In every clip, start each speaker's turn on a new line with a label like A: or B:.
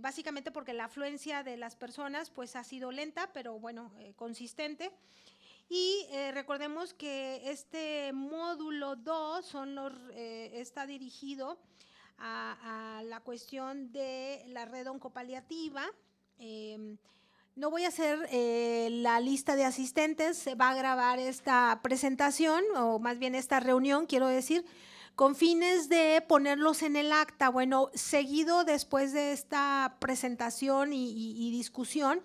A: básicamente porque la afluencia de las personas pues ha sido lenta, pero bueno, consistente. Y recordemos que este módulo 2 está dirigido a la cuestión de la red oncopaliativa. No voy a hacer la lista de asistentes, se va a grabar esta presentación, o más bien esta reunión, quiero decir, con fines de ponerlos en el acta. Bueno, seguido después de esta presentación y discusión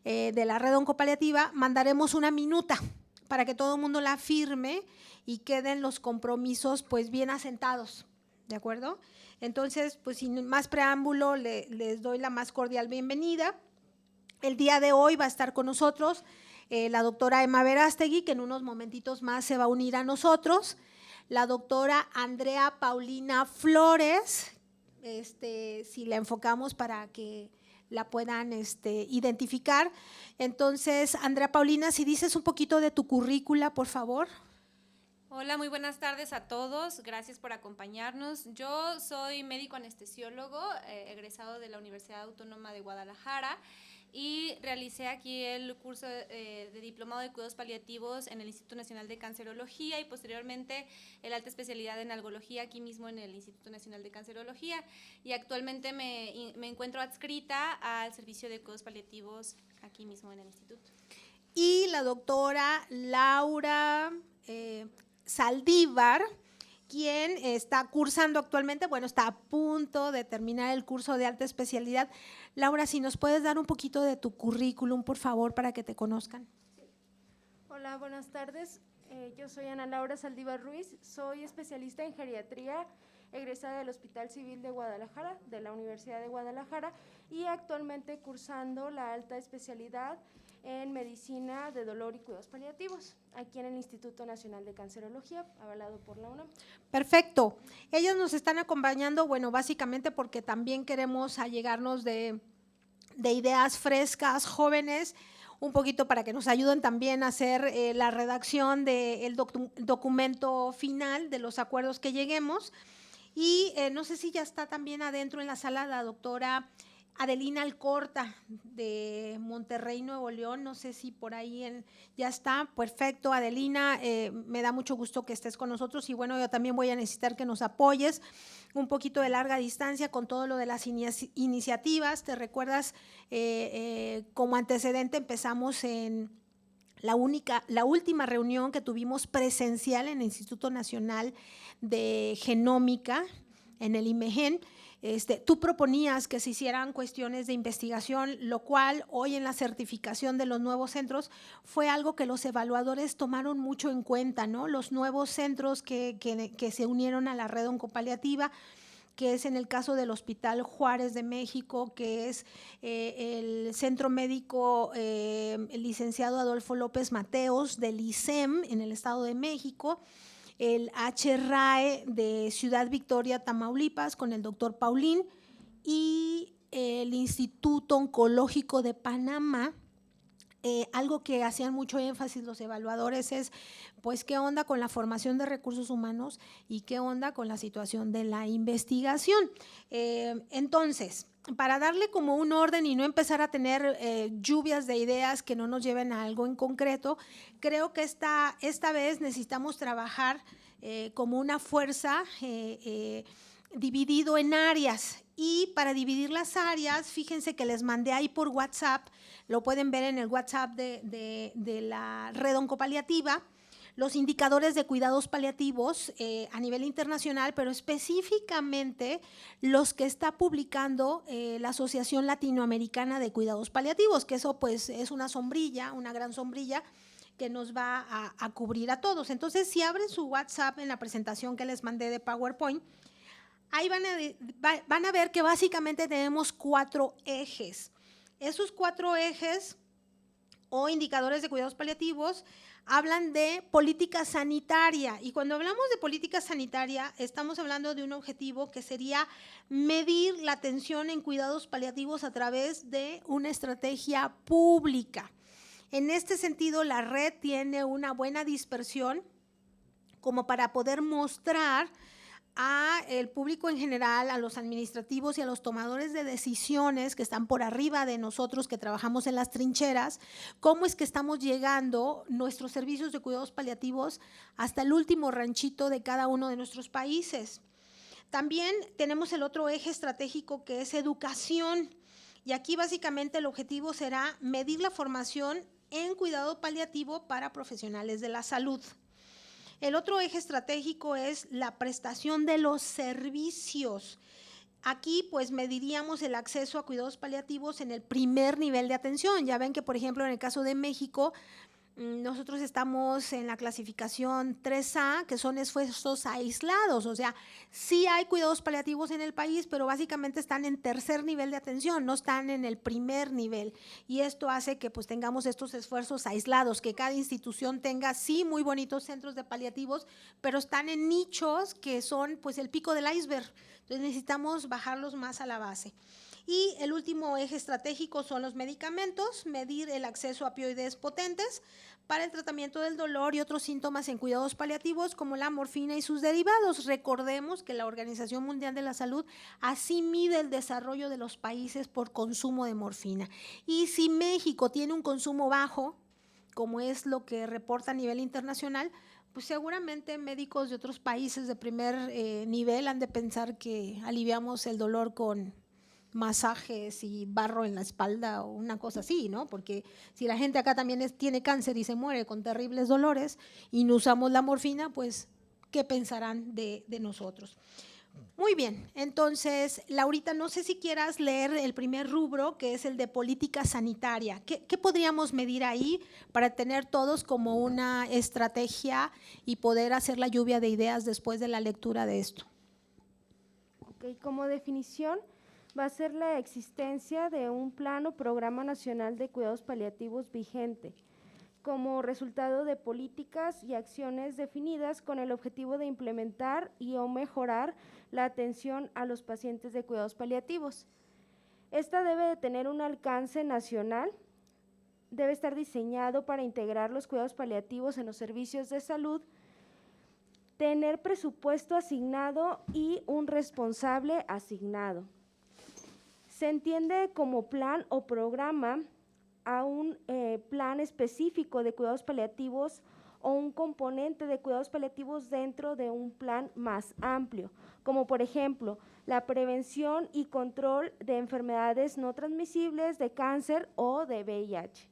A: de la red oncopaliativa, mandaremos una minuta para que todo el mundo la firme y queden los compromisos pues bien asentados, ¿de acuerdo? Entonces, pues sin más preámbulo, les doy la más cordial bienvenida. El día de hoy va a estar con nosotros la doctora Emma Verástegui, que en unos momentitos más se va a unir a nosotros, la doctora Andrea Paulina Flores, si la enfocamos para que la puedan identificar. Entonces, Andrea Paulina, si dices un poquito de tu currícula, por favor.
B: Hola, muy buenas tardes a todos. Gracias por acompañarnos. Yo soy médico anestesiólogo, egresado de la Universidad Autónoma de Guadalajara y realicé aquí el curso de diplomado de cuidados paliativos en el Instituto Nacional de Cancerología y posteriormente el alta especialidad en algología aquí mismo en el Instituto Nacional de Cancerología, y actualmente me encuentro adscrita al servicio de cuidados paliativos aquí mismo en el instituto.
A: Y la doctora Laura Saldívar, quien está cursando actualmente, bueno, está a punto de terminar el curso de alta especialidad. Laura, si nos puedes dar un poquito de tu currículum, por favor, para que te conozcan.
C: Sí. Hola, buenas tardes. Yo soy Ana Laura Saldívar Ruiz, soy especialista en geriatría, egresada del Hospital Civil de Guadalajara, de la Universidad de Guadalajara, y actualmente cursando la alta especialidad en Medicina de Dolor y Cuidados Paliativos, aquí en el Instituto Nacional de Cancerología, avalado por la UNAM.
A: Perfecto. Ellos nos están acompañando, bueno, básicamente porque también queremos allegarnos de ideas frescas, jóvenes, un poquito para que nos ayuden también a hacer la redacción del documento final de los acuerdos que lleguemos. Y no sé si ya está también adentro en la sala la doctora Adelina Alcorta de Monterrey, Nuevo León, no sé si por ahí ya está. Perfecto, Adelina, me da mucho gusto que estés con nosotros y bueno, yo también voy a necesitar que nos apoyes un poquito de larga distancia con todo lo de las iniciativas. ¿Te recuerdas? Como antecedente empezamos en la última reunión que tuvimos presencial en el Instituto Nacional de Genómica, en el IMEGEN. Tú proponías que se hicieran cuestiones de investigación, lo cual hoy en la certificación de los nuevos centros fue algo que los evaluadores tomaron mucho en cuenta, ¿no? Los nuevos centros que se unieron a la red oncopaliativa, que es en el caso del Hospital Juárez de México, que es el Centro Médico el licenciado Adolfo López Mateos del ISEM en el Estado de México, el HRAE de Ciudad Victoria, Tamaulipas, con el doctor Paulín, y el Instituto Oncológico de Panamá. Algo que hacían mucho énfasis los evaluadores es, pues, qué onda con la formación de recursos humanos y qué onda con la situación de la investigación. Entonces, para darle como un orden y no empezar a tener lluvias de ideas que no nos lleven a algo en concreto, creo que esta vez necesitamos trabajar como una fuerza dividido en áreas. Y para dividir las áreas, fíjense que les mandé ahí por WhatsApp, lo pueden ver en el WhatsApp de la red oncopaliativa, los indicadores de cuidados paliativos a nivel internacional, pero específicamente los que está publicando la Asociación Latinoamericana de Cuidados Paliativos, que eso pues es una sombrilla, una gran sombrilla que nos va a cubrir a todos. Entonces, si abren su WhatsApp en la presentación que les mandé de PowerPoint, ahí van a ver que básicamente tenemos 4 ejes. Esos 4 ejes o indicadores de cuidados paliativos hablan de política sanitaria, y cuando hablamos de política sanitaria estamos hablando de un objetivo que sería medir la atención en cuidados paliativos a través de una estrategia pública. En este sentido, la red tiene una buena dispersión como para poder mostrar al público en general, a los administrativos y a los tomadores de decisiones que están por arriba de nosotros que trabajamos en las trincheras, cómo es que estamos llegando nuestros servicios de cuidados paliativos hasta el último ranchito de cada uno de nuestros países. También tenemos el otro eje estratégico que es educación, y aquí básicamente el objetivo será medir la formación en cuidado paliativo para profesionales de la salud. El otro eje estratégico es la prestación de los servicios. Aquí pues mediríamos el acceso a cuidados paliativos en el primer nivel de atención. Ya ven que, por ejemplo, en el caso de México, nosotros estamos en la clasificación 3A, que son esfuerzos aislados, o sea, sí hay cuidados paliativos en el país, pero básicamente están en tercer nivel de atención, no están en el primer nivel, y esto hace que pues tengamos estos esfuerzos aislados, que cada institución tenga sí muy bonitos centros de paliativos, pero están en nichos que son pues el pico del iceberg, entonces necesitamos bajarlos más a la base. Y el último eje estratégico son los medicamentos, medir el acceso a opioides potentes para el tratamiento del dolor y otros síntomas en cuidados paliativos como la morfina y sus derivados. Recordemos que la Organización Mundial de la Salud así mide el desarrollo de los países por consumo de morfina. Y si México tiene un consumo bajo, como es lo que reporta a nivel internacional, pues seguramente médicos de otros países de primer nivel han de pensar que aliviamos el dolor con masajes y barro en la espalda o una cosa así, ¿no? Porque si la gente acá también tiene cáncer y se muere con terribles dolores y no usamos la morfina, pues, ¿qué pensarán de nosotros? Muy bien, entonces, Laurita, no sé si quieras leer el primer rubro, que es el de política sanitaria. ¿Qué podríamos medir ahí para tener todos como una estrategia y poder hacer la lluvia de ideas después de la lectura de esto?
C: Ok, como definición, va a ser la existencia de un plan o programa nacional de cuidados paliativos vigente, como resultado de políticas y acciones definidas con el objetivo de implementar y o mejorar la atención a los pacientes de cuidados paliativos. Esta debe de tener un alcance nacional, debe estar diseñado para integrar los cuidados paliativos en los servicios de salud, tener presupuesto asignado y un responsable asignado. Se entiende como plan o programa a un plan específico de cuidados paliativos o un componente de cuidados paliativos dentro de un plan más amplio, como por ejemplo la prevención y control de enfermedades no transmisibles, de cáncer o de VIH.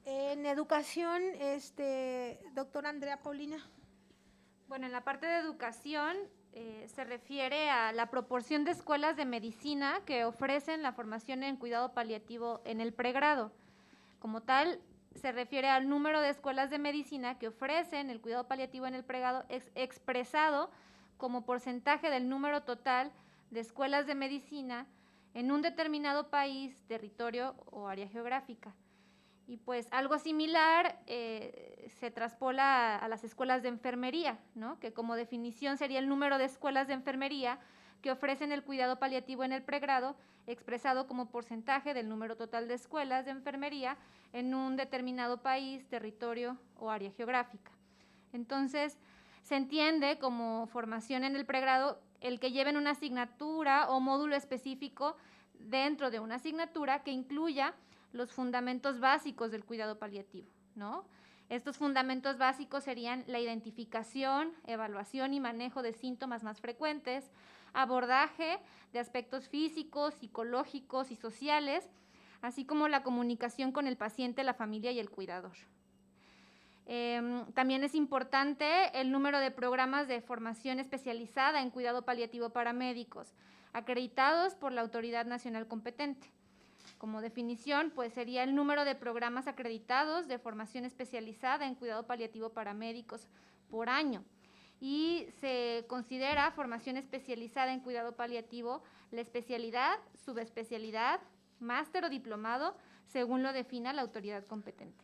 A: En educación, doctora Andrea Paulina.
B: Bueno, en la parte de educación se refiere a la proporción de escuelas de medicina que ofrecen la formación en cuidado paliativo en el pregrado. Como tal, se refiere al número de escuelas de medicina que ofrecen el cuidado paliativo en el pregrado expresado como porcentaje del número total de escuelas de medicina en un determinado país, territorio o área geográfica. Y pues algo similar se traspola a las escuelas de enfermería, ¿no? Que como definición sería el número de escuelas de enfermería que ofrecen el cuidado paliativo en el pregrado, expresado como porcentaje del número total de escuelas de enfermería en un determinado país, territorio o área geográfica. Entonces, se entiende como formación en el pregrado el que lleven una asignatura o módulo específico dentro de una asignatura que incluya los fundamentos básicos del cuidado paliativo, ¿no? Estos fundamentos básicos serían la identificación, evaluación y manejo de síntomas más frecuentes, abordaje de aspectos físicos, psicológicos y sociales, así como la comunicación con el paciente, la familia y el cuidador. También es importante el número de programas de formación especializada en cuidado paliativo para médicos, acreditados por la autoridad nacional competente. Como definición, pues sería el número de programas acreditados de formación especializada en cuidado paliativo para médicos por año. Y se considera formación especializada en cuidado paliativo la especialidad, subespecialidad, máster o diplomado, según lo defina la autoridad competente.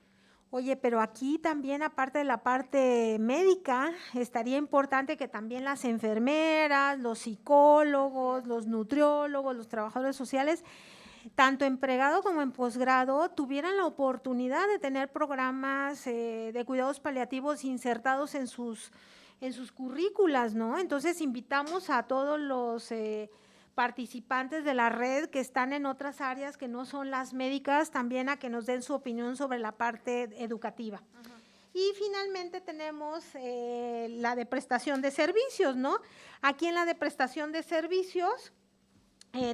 A: Oye, pero aquí también, aparte de la parte médica, estaría importante que también las enfermeras, los psicólogos, los nutriólogos, los trabajadores sociales tanto en pregrado como en posgrado, tuvieran la oportunidad de tener programas de cuidados paliativos insertados en sus currículas, ¿no? Entonces invitamos a todos los participantes de la red que están en otras áreas que no son las médicas, también a que nos den su opinión sobre la parte educativa. Y finalmente tenemos la de prestación de servicios, ¿no? Aquí en la de prestación de servicios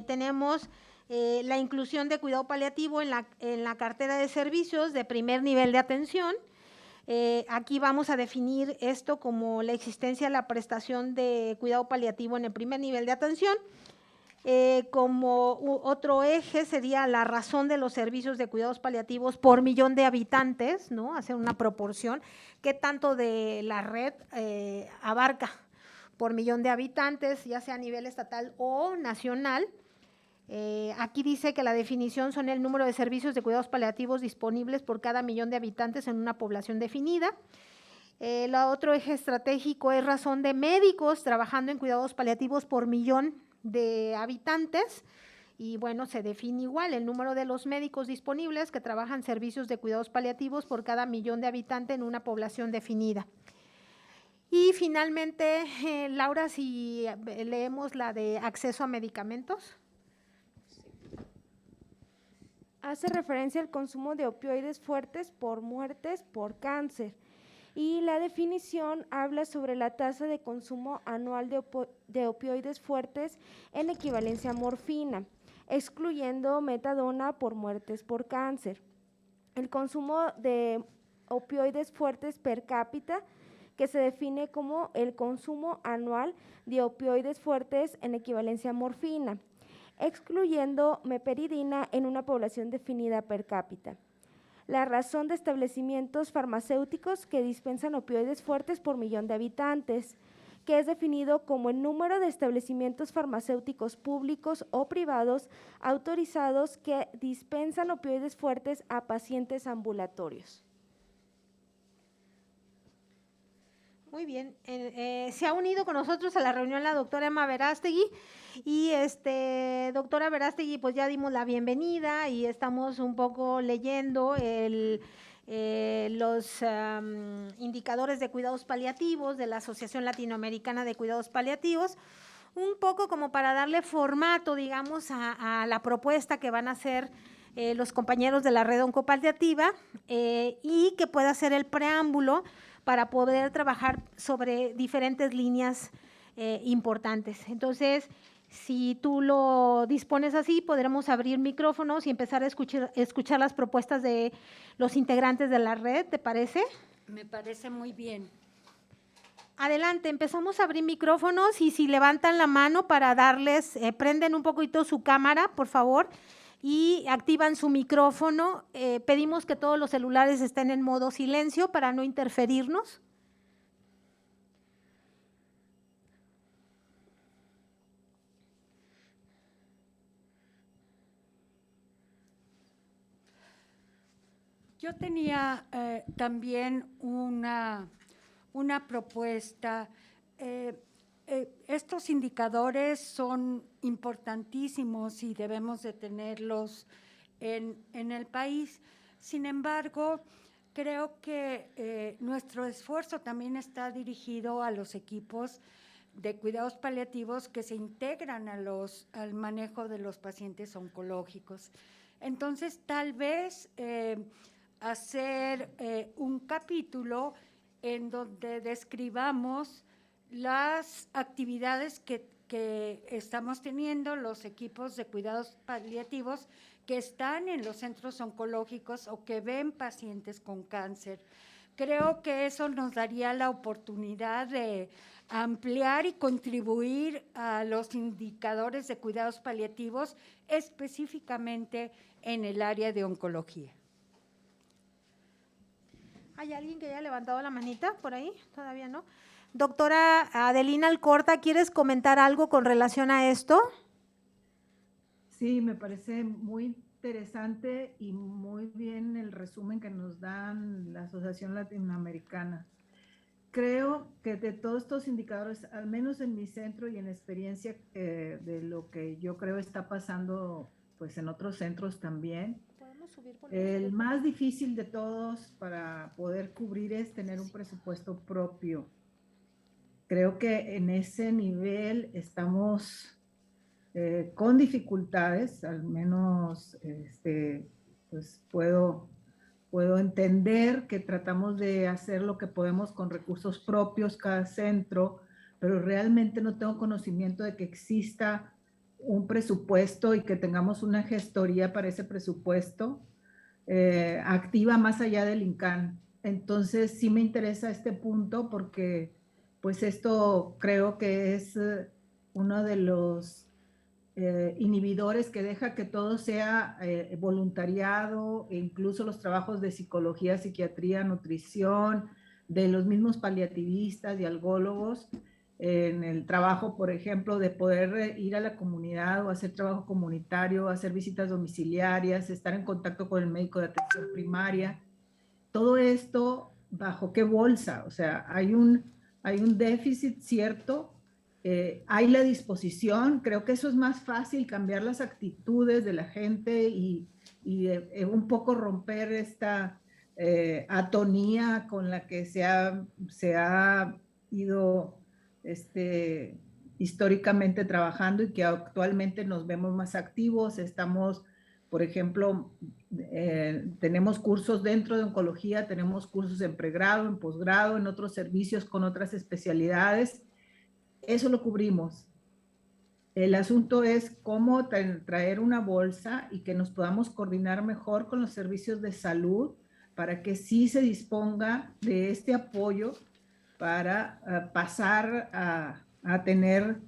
A: tenemos la inclusión de cuidado paliativo en la cartera de servicios de primer nivel de atención. Aquí vamos a definir esto como la existencia de la prestación de cuidado paliativo en el primer nivel de atención. Como otro eje sería la razón de los servicios de cuidados paliativos por millón de habitantes, ¿no? Hacer una proporción, qué tanto de la red abarca por millón de habitantes, ya sea a nivel estatal o nacional. Aquí dice que la definición son el número de servicios de cuidados paliativos disponibles por cada millón de habitantes en una población definida. El otro eje estratégico es razón de médicos trabajando en cuidados paliativos por millón de habitantes, y bueno, se define igual el número de los médicos disponibles que trabajan servicios de cuidados paliativos por cada millón de habitantes en una población definida. Y finalmente, Laura, si leemos la de acceso a medicamentos.
C: Hace referencia al consumo de opioides fuertes por muertes por cáncer. Y la definición habla sobre la tasa de consumo anual de opioides fuertes en equivalencia a morfina, excluyendo metadona por muertes por cáncer. El consumo de opioides fuertes per cápita, que se define como el consumo anual de opioides fuertes en equivalencia a morfina, excluyendo meperidina en una población definida per cápita. La razón de establecimientos farmacéuticos que dispensan opioides fuertes por millón de habitantes, que es definido como el número de establecimientos farmacéuticos públicos o privados autorizados que dispensan opioides fuertes a pacientes ambulatorios.
A: Muy bien, se ha unido con nosotros a la reunión la doctora Emma Verástegui y doctora Verástegui, pues ya dimos la bienvenida y estamos un poco leyendo los indicadores de cuidados paliativos de la Asociación Latinoamericana de Cuidados Paliativos, un poco como para darle formato, digamos, a la propuesta que van a hacer los compañeros de la red oncopaliativa y que pueda ser el preámbulo para poder trabajar sobre diferentes líneas importantes. Entonces, si tú lo dispones así, podremos abrir micrófonos y empezar a escuchar las propuestas de los integrantes de la red, ¿te parece?
D: Me parece muy bien.
A: Adelante, empezamos a abrir micrófonos y si levantan la mano para darles, prenden un poquito su cámara, por favor, y activan su micrófono. Pedimos que todos los celulares estén en modo silencio para no interferirnos.
D: Yo tenía también una propuesta. Estos indicadores son importantísimos y debemos de tenerlos en el país. Sin embargo, creo que nuestro esfuerzo también está dirigido a los equipos de cuidados paliativos que se integran al manejo de los pacientes oncológicos. Entonces, tal vez hacer un capítulo en donde describamos las actividades que estamos teniendo los equipos de cuidados paliativos que están en los centros oncológicos o que ven pacientes con cáncer. Creo que eso nos daría la oportunidad de ampliar y contribuir a los indicadores de cuidados paliativos, específicamente en el área de oncología.
A: ¿Hay alguien que haya levantado la manita por ahí? Todavía no. Doctora Adelina Alcorta, ¿quieres comentar algo con relación a esto?
E: Sí, me parece muy interesante y muy bien el resumen que nos dan la Asociación Latinoamericana. Creo que de todos estos indicadores, al menos en mi centro y en experiencia de lo que yo creo está pasando pues en otros centros también.
A: ¿Podemos subir por
E: El más difícil de todos para poder cubrir es tener un presupuesto propio. Creo que en ese nivel estamos con dificultades, al menos pues puedo entender que tratamos de hacer lo que podemos con recursos propios cada centro, pero realmente no tengo conocimiento de que exista un presupuesto y que tengamos una gestoría para ese presupuesto activa más allá del INCAN. Entonces sí me interesa este punto porque pues esto creo que es uno de los inhibidores que deja que todo sea voluntariado, e incluso los trabajos de psicología, psiquiatría, nutrición, de los mismos paliativistas y algólogos, en el trabajo, por ejemplo, de poder ir a la comunidad o hacer trabajo comunitario, hacer visitas domiciliarias, estar en contacto con el médico de atención primaria. Todo esto, ¿bajo qué bolsa? O sea, hay un déficit cierto, hay la disposición, creo que eso es más fácil, cambiar las actitudes de la gente y un poco romper esta atonía con la que se ha ido históricamente trabajando y que actualmente nos vemos más activos. Estamos, por ejemplo, tenemos cursos dentro de oncología, tenemos cursos en pregrado, en posgrado, en otros servicios con otras especialidades. Eso lo cubrimos. El asunto es cómo traer una bolsa y que nos podamos coordinar mejor con los servicios de salud para que sí se disponga de este apoyo para pasar a tener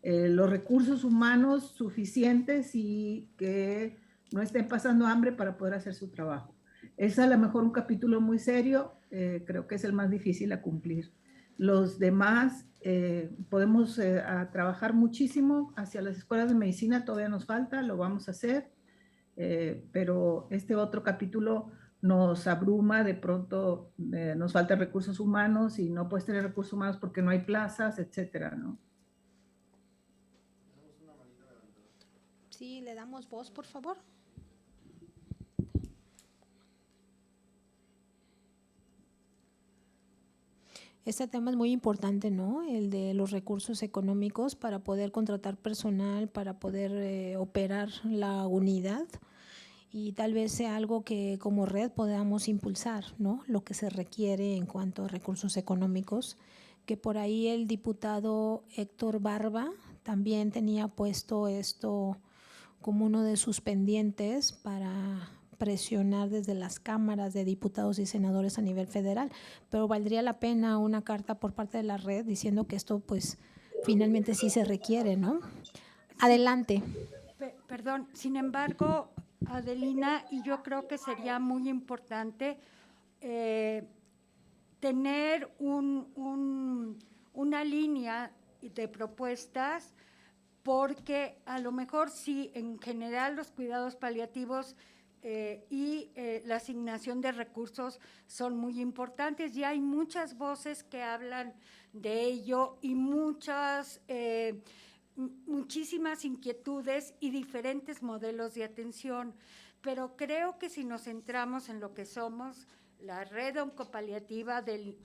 E: los recursos humanos suficientes y que no estén pasando hambre para poder hacer su trabajo. Es a lo mejor un capítulo muy serio, creo que es el más difícil a cumplir. Los demás podemos trabajar muchísimo hacia las escuelas de medicina, todavía nos falta, lo vamos a hacer, pero este otro capítulo nos abruma, de pronto nos faltan recursos humanos y no puedes tener recursos humanos porque no hay plazas, etcétera, ¿no?
A: Sí, le damos voz, por favor. Este tema es muy importante, ¿no? El de los recursos económicos para poder contratar personal, para poder operar la unidad, y tal vez sea algo que como red podamos impulsar, ¿no? Lo que se requiere en cuanto a recursos económicos, que por ahí el diputado Héctor Barba también tenía puesto esto como uno de sus pendientes para presionar desde las cámaras de diputados y senadores a nivel federal, pero valdría la pena una carta por parte de la red diciendo que esto pues finalmente sí se requiere, ¿no? Adelante.
D: Perdón, sin embargo, Adelina, y yo creo que sería muy importante tener una línea de propuestas, porque a lo mejor sí, en general los cuidados paliativos y la asignación de recursos son muy importantes y hay muchas voces que hablan de ello y muchísimas inquietudes y diferentes modelos de atención, pero creo que si nos centramos en lo que somos, la red oncopaliativa del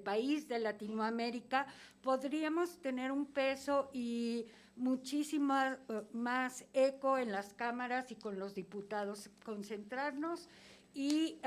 D: país, de Latinoamérica, podríamos tener un peso y muchísima más eco en las cámaras y con los diputados, concentrarnos y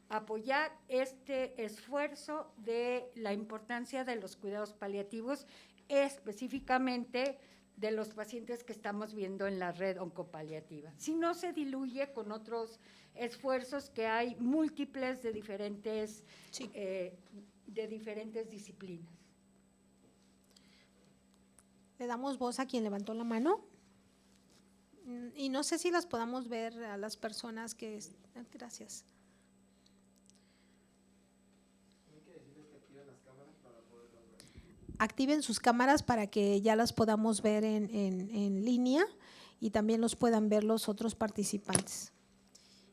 D: apoyar este esfuerzo de la importancia de los cuidados paliativos, específicamente de los pacientes que estamos viendo en la red oncopaliativa. Si no se diluye con otros esfuerzos que hay múltiples de diferentes, sí, de diferentes disciplinas.
A: Le damos voz a quien levantó la mano y no sé si las podamos ver a las personas que… Gracias. Activen sus cámaras para que ya las podamos ver en línea y también los puedan ver los otros participantes.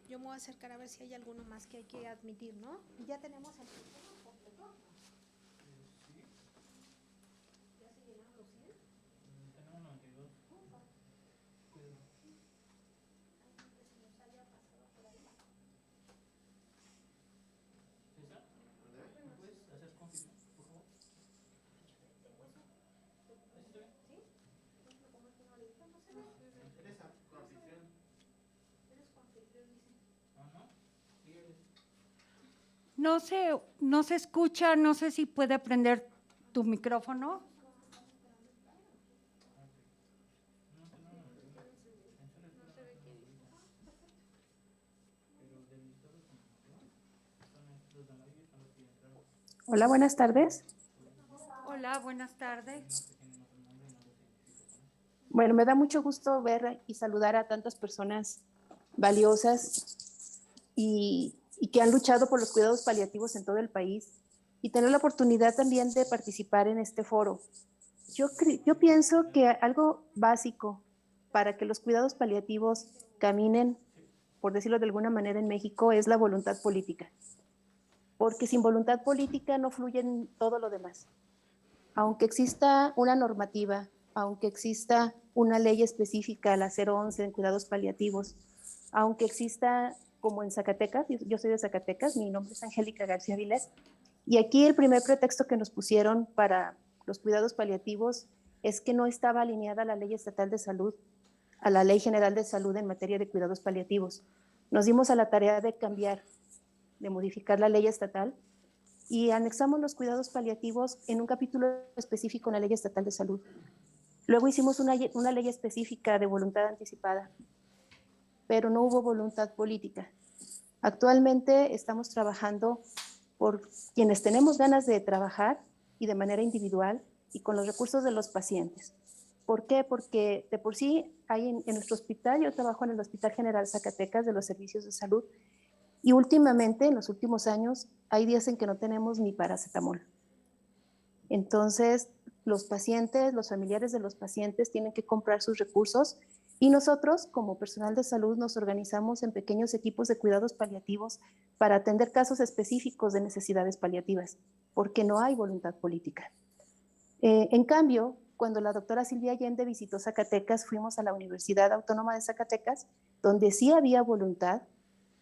A: Yo me voy a acercar a ver si hay alguno más que hay que admitir, ¿no? Ya tenemos el sistema completo. ¿Ya se llenaron los 100? Tenemos 92.
D: No se escucha, no sé si puede prender tu micrófono.
F: Hola, buenas tardes.
D: Hola, buenas tardes.
F: Bueno, me da mucho gusto ver y saludar a tantas personas valiosas y que han luchado por los cuidados paliativos en todo el país y tener la oportunidad también de participar en este foro. Yo pienso que algo básico para que los cuidados paliativos caminen, por decirlo de alguna manera, en México es la voluntad política. Porque sin voluntad política no fluye todo lo demás. Aunque exista una normativa, aunque exista una ley específica, la 011 en cuidados paliativos, aunque exista, como en Zacatecas, yo soy de Zacatecas, mi nombre es Angélica García Vilés, y aquí el primer pretexto que nos pusieron para los cuidados paliativos es que no estaba alineada la Ley Estatal de Salud a la Ley General de Salud en materia de cuidados paliativos. Nos dimos a la tarea de cambiar, de modificar la ley estatal y anexamos los cuidados paliativos en un capítulo específico en la Ley Estatal de Salud. Luego hicimos una ley específica de voluntad anticipada, pero no hubo voluntad política. Actualmente estamos trabajando por quienes tenemos ganas de trabajar y de manera individual y con los recursos de los pacientes. ¿Por qué? Porque de por sí hay en nuestro hospital, yo trabajo en el Hospital General Zacatecas de los Servicios de Salud, y últimamente, en los últimos años, hay días en que no tenemos ni paracetamol. Entonces, los pacientes, los familiares de los pacientes tienen que comprar sus recursos y nosotros, como personal de salud, nos organizamos en pequeños equipos de cuidados paliativos para atender casos específicos de necesidades paliativas, porque no hay voluntad política. En cambio, cuando la doctora Silvia Allende visitó Zacatecas, fuimos a la Universidad Autónoma de Zacatecas, donde sí había voluntad,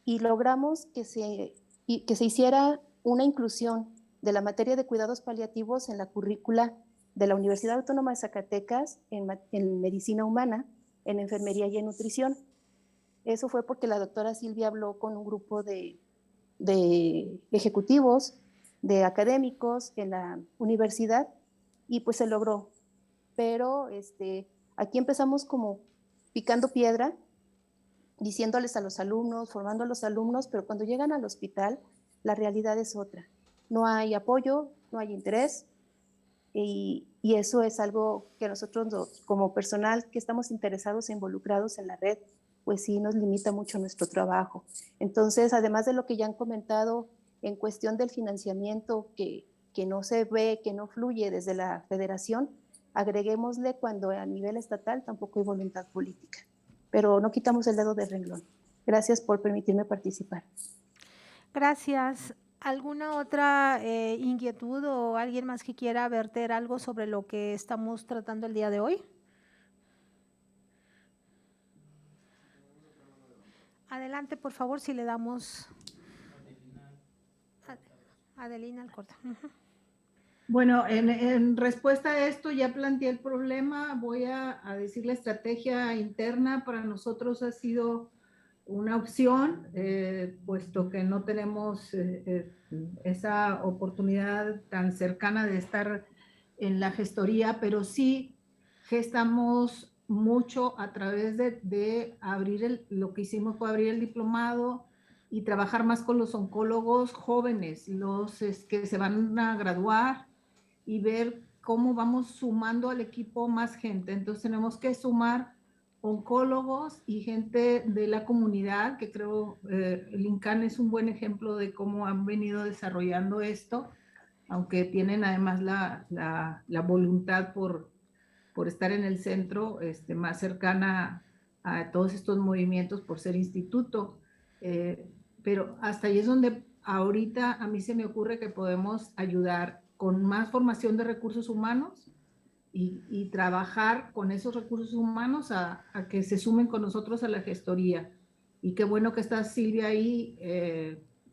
F: y logramos que se hiciera una inclusión de la materia de cuidados paliativos en la currícula de la Universidad Autónoma de Zacatecas en medicina humana, en enfermería y en nutrición. Eso fue porque la doctora Silvia habló con un grupo de ejecutivos, de académicos en la universidad y pues se logró. Pero aquí empezamos como picando piedra, diciéndoles a los alumnos, formando a los alumnos, pero cuando llegan al hospital, la realidad es otra. No hay apoyo, no hay interés, y eso es algo que nosotros, como personal que estamos interesados e involucrados en la red, pues sí nos limita mucho nuestro trabajo. Entonces, además de lo que ya han comentado en cuestión del financiamiento que no se ve, que no fluye desde la federación, agreguémosle cuando a nivel estatal tampoco hay voluntad política. Pero no quitamos el dedo del renglón. Gracias por permitirme participar.
A: Gracias. ¿Alguna otra inquietud o alguien más que quiera verter algo sobre lo que estamos tratando el día de hoy? Adelante, por favor, si le damos Adelina al corte.
E: Bueno, en respuesta a esto ya planteé el problema, voy a decir la estrategia interna para nosotros ha sido una opción, puesto que no tenemos esa oportunidad tan cercana de estar en la gestoría, pero sí gestamos mucho a través de abrir lo que hicimos fue abrir el diplomado y trabajar más con los oncólogos jóvenes, los que se van a graduar, y ver cómo vamos sumando al equipo más gente. Entonces tenemos que sumar oncólogos y gente de la comunidad, que creo el INCAN es un buen ejemplo de cómo han venido desarrollando esto, aunque tienen además la voluntad por estar en el centro más cercana a todos estos movimientos por ser instituto. Pero hasta ahí es donde ahorita a mí se me ocurre que podemos ayudar con más formación de recursos humanos y trabajar con esos recursos humanos a que se sumen con nosotros a la gestoría. Y qué bueno que está Silvia ahí,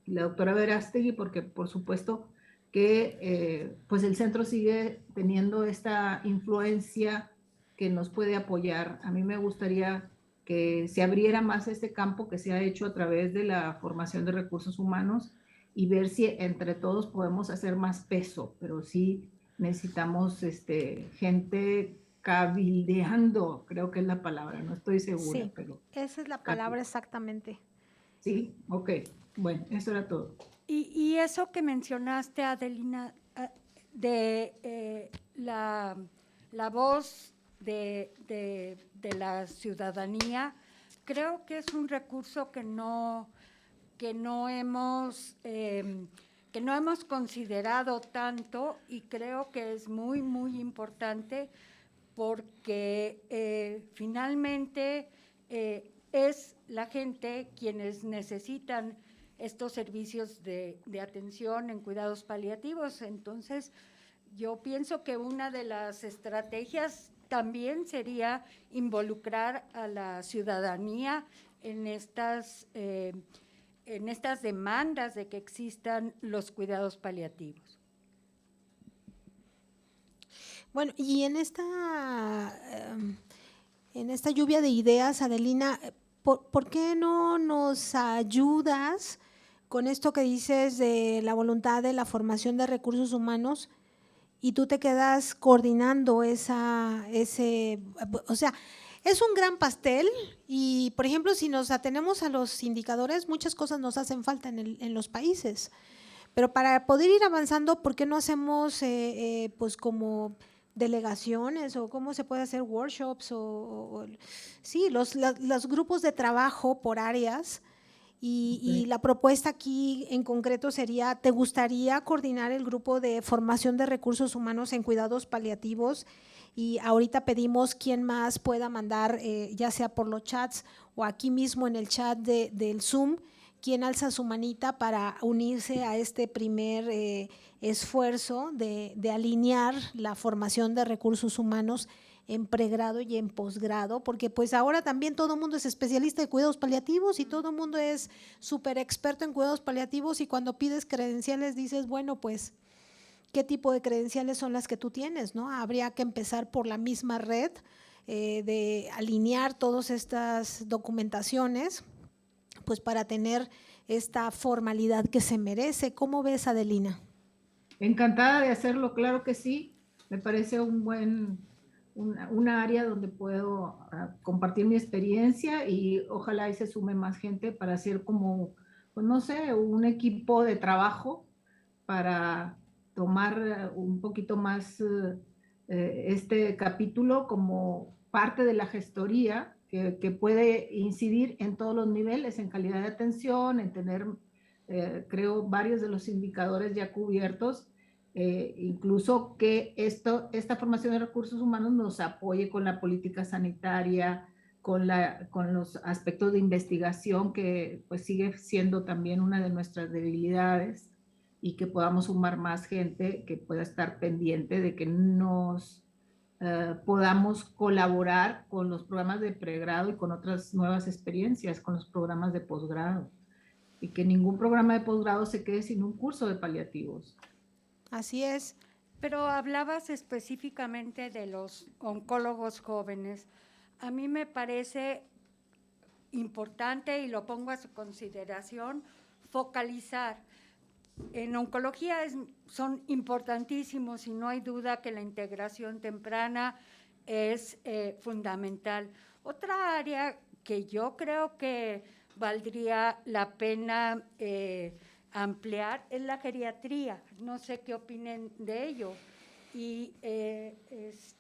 E: la doctora Verástegui, porque por supuesto que pues el centro sigue teniendo esta influencia que nos puede apoyar. A mí me gustaría que se abriera más este campo que se ha hecho a través de la formación de recursos humanos y ver si entre todos podemos hacer más peso, pero sí necesitamos gente cabildeando, creo que es la palabra, no estoy segura,
A: Sí,
E: pero
A: esa es la palabra exactamente.
E: sí, ok, bueno, eso era todo.
D: Y eso que mencionaste, Adelina, de la voz de la ciudadanía, creo que es un recurso que no hemos considerado tanto, y creo que es muy, muy importante porque finalmente es la gente quienes necesitan estos servicios de atención en cuidados paliativos. Entonces, yo pienso que una de las estrategias también sería involucrar a la ciudadanía en estas demandas de que existan los cuidados paliativos.
A: Bueno, y en esta lluvia de ideas, Adelina, ¿por qué no nos ayudas con esto que dices de la voluntad de la formación de recursos humanos y tú te quedas coordinando o sea, es un gran pastel y, por ejemplo, si nos atenemos a los indicadores, muchas cosas nos hacen falta en los países, pero para poder ir avanzando, ¿por qué no hacemos pues como delegaciones o cómo se puede hacer workshops sí, los grupos de trabajo por áreas? Y la propuesta aquí en concreto sería, ¿te gustaría coordinar el grupo de formación de recursos humanos en cuidados paliativos? Y ahorita pedimos quién más pueda mandar, ya sea por los chats o aquí mismo en el chat del Zoom, quién alza su manita para unirse a este primer esfuerzo de alinear la formación de recursos humanos en pregrado y en posgrado, porque pues ahora también todo el mundo es especialista de cuidados paliativos y todo el mundo es súper experto en cuidados paliativos y cuando pides credenciales dices, bueno, pues, ¿qué tipo de credenciales son las que tú tienes? ¿No? Habría que empezar por la misma red de alinear todas estas documentaciones, pues para tener esta formalidad que se merece. ¿Cómo ves, Adelina?
E: Encantada de hacerlo, claro que sí, me parece una área donde puedo compartir mi experiencia y ojalá ahí se sume más gente para hacer como, pues no sé, un equipo de trabajo para tomar un poquito más este capítulo como parte de la gestoría que puede incidir en todos los niveles, en calidad de atención, en tener, creo, varios de los indicadores ya cubiertos, incluso que esta formación de recursos humanos nos apoye con la política sanitaria, con los aspectos de investigación que pues sigue siendo también una de nuestras debilidades y que podamos sumar más gente que pueda estar pendiente de que nos podamos colaborar con los programas de pregrado y con otras nuevas experiencias, con los programas de posgrado y que ningún programa de posgrado se quede sin un curso de paliativos.
A: Así es.
D: Pero hablabas específicamente de los oncólogos jóvenes. A mí me parece importante, y lo pongo a su consideración, focalizar. En oncología son importantísimos y no hay duda que la integración temprana es fundamental. Otra área que yo creo que valdría la pena ampliar es la geriatría. No sé qué opinen de ello. Y es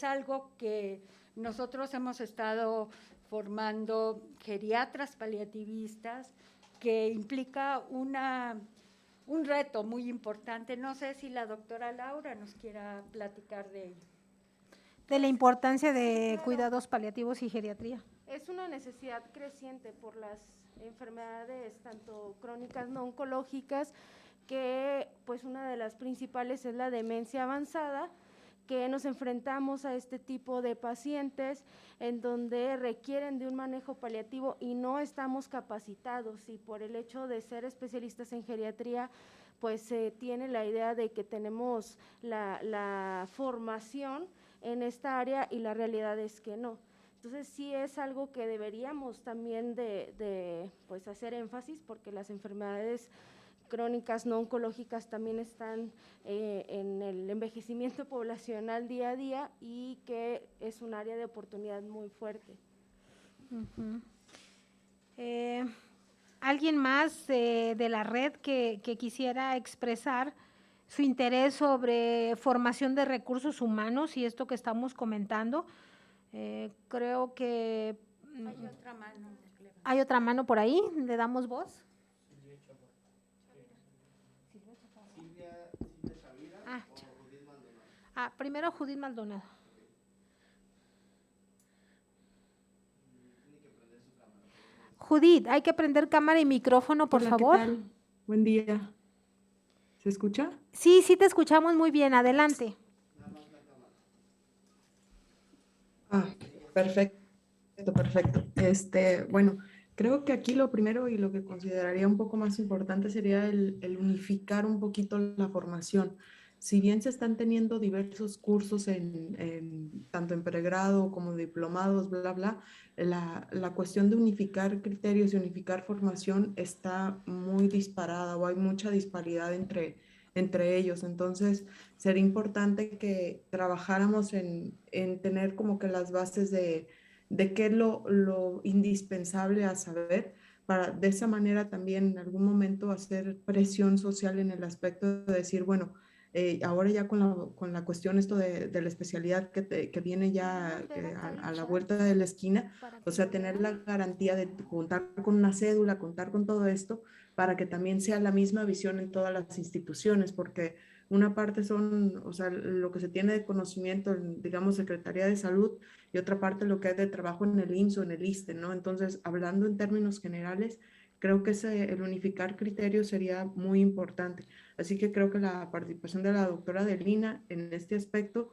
D: algo que nosotros hemos estado formando geriatras paliativistas, que implica un reto muy importante. No sé si la doctora Laura nos quiera platicar de ello.
A: De la importancia de cuidados paliativos y geriatría.
C: Es una necesidad creciente por las enfermedades tanto crónicas no oncológicas, que pues una de las principales es la demencia avanzada, que nos enfrentamos a este tipo de pacientes en donde requieren de un manejo paliativo y no estamos capacitados, y por el hecho de ser especialistas en geriatría pues se tiene la idea de que tenemos la formación en esta área y la realidad es que no. Entonces sí es algo que deberíamos también de pues hacer énfasis, porque las enfermedades crónicas no oncológicas también están en el envejecimiento poblacional día a día y que es un área de oportunidad muy fuerte.
A: ¿Alguien más de la red que quisiera expresar su interés sobre formación de recursos humanos y esto que estamos comentando? Creo que hay otra mano por ahí. ¿Le damos voz? Primero Judith Maldonado. Judith, hay que prender cámara y micrófono, por favor.
G: ¿Qué tal? Buen día. ¿Se escucha?
A: Sí, sí te escuchamos muy bien. Adelante.
G: Perfecto, perfecto. Bueno, creo que aquí lo primero y lo que consideraría un poco más importante sería el unificar un poquito la formación. Si bien se están teniendo diversos cursos tanto en pregrado como diplomados, bla, bla, la cuestión de unificar criterios y unificar formación está muy disparada o hay mucha disparidad entre ellos. Entonces, sería importante que trabajáramos en tener como que las bases de qué es lo indispensable a saber, para de esa manera también en algún momento hacer presión social en el aspecto de decir, bueno, ahora ya con la cuestión esto de la especialidad que viene ya a la vuelta de la esquina, o sea, tener la garantía de contar con una cédula, contar con todo esto, para que también sea la misma visión en todas las instituciones, porque una parte son, o sea, lo que se tiene de conocimiento en, digamos, Secretaría de Salud, y otra parte lo que es de trabajo en el IMSS o en el ISSSTE, ¿no? Entonces, hablando en términos generales, creo que el unificar criterios sería muy importante. Así que creo que la participación de la doctora Delina en este aspecto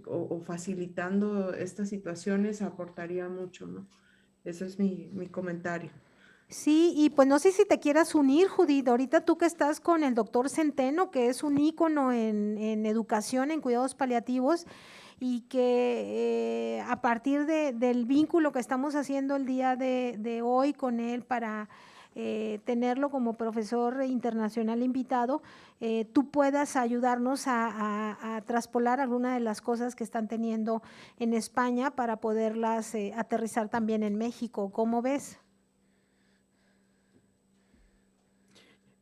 G: o facilitando estas situaciones aportaría mucho, ¿no? Ese es mi comentario.
A: Sí, y pues no sé si te quieras unir, Judith. Ahorita tú que estás con el doctor Centeno, que es un ícono en educación, en cuidados paliativos, y que a partir del vínculo que estamos haciendo el día de hoy con él para tenerlo como profesor internacional invitado, tú puedas ayudarnos a traspolar alguna de las cosas que están teniendo en España para poderlas aterrizar también en México. ¿Cómo ves?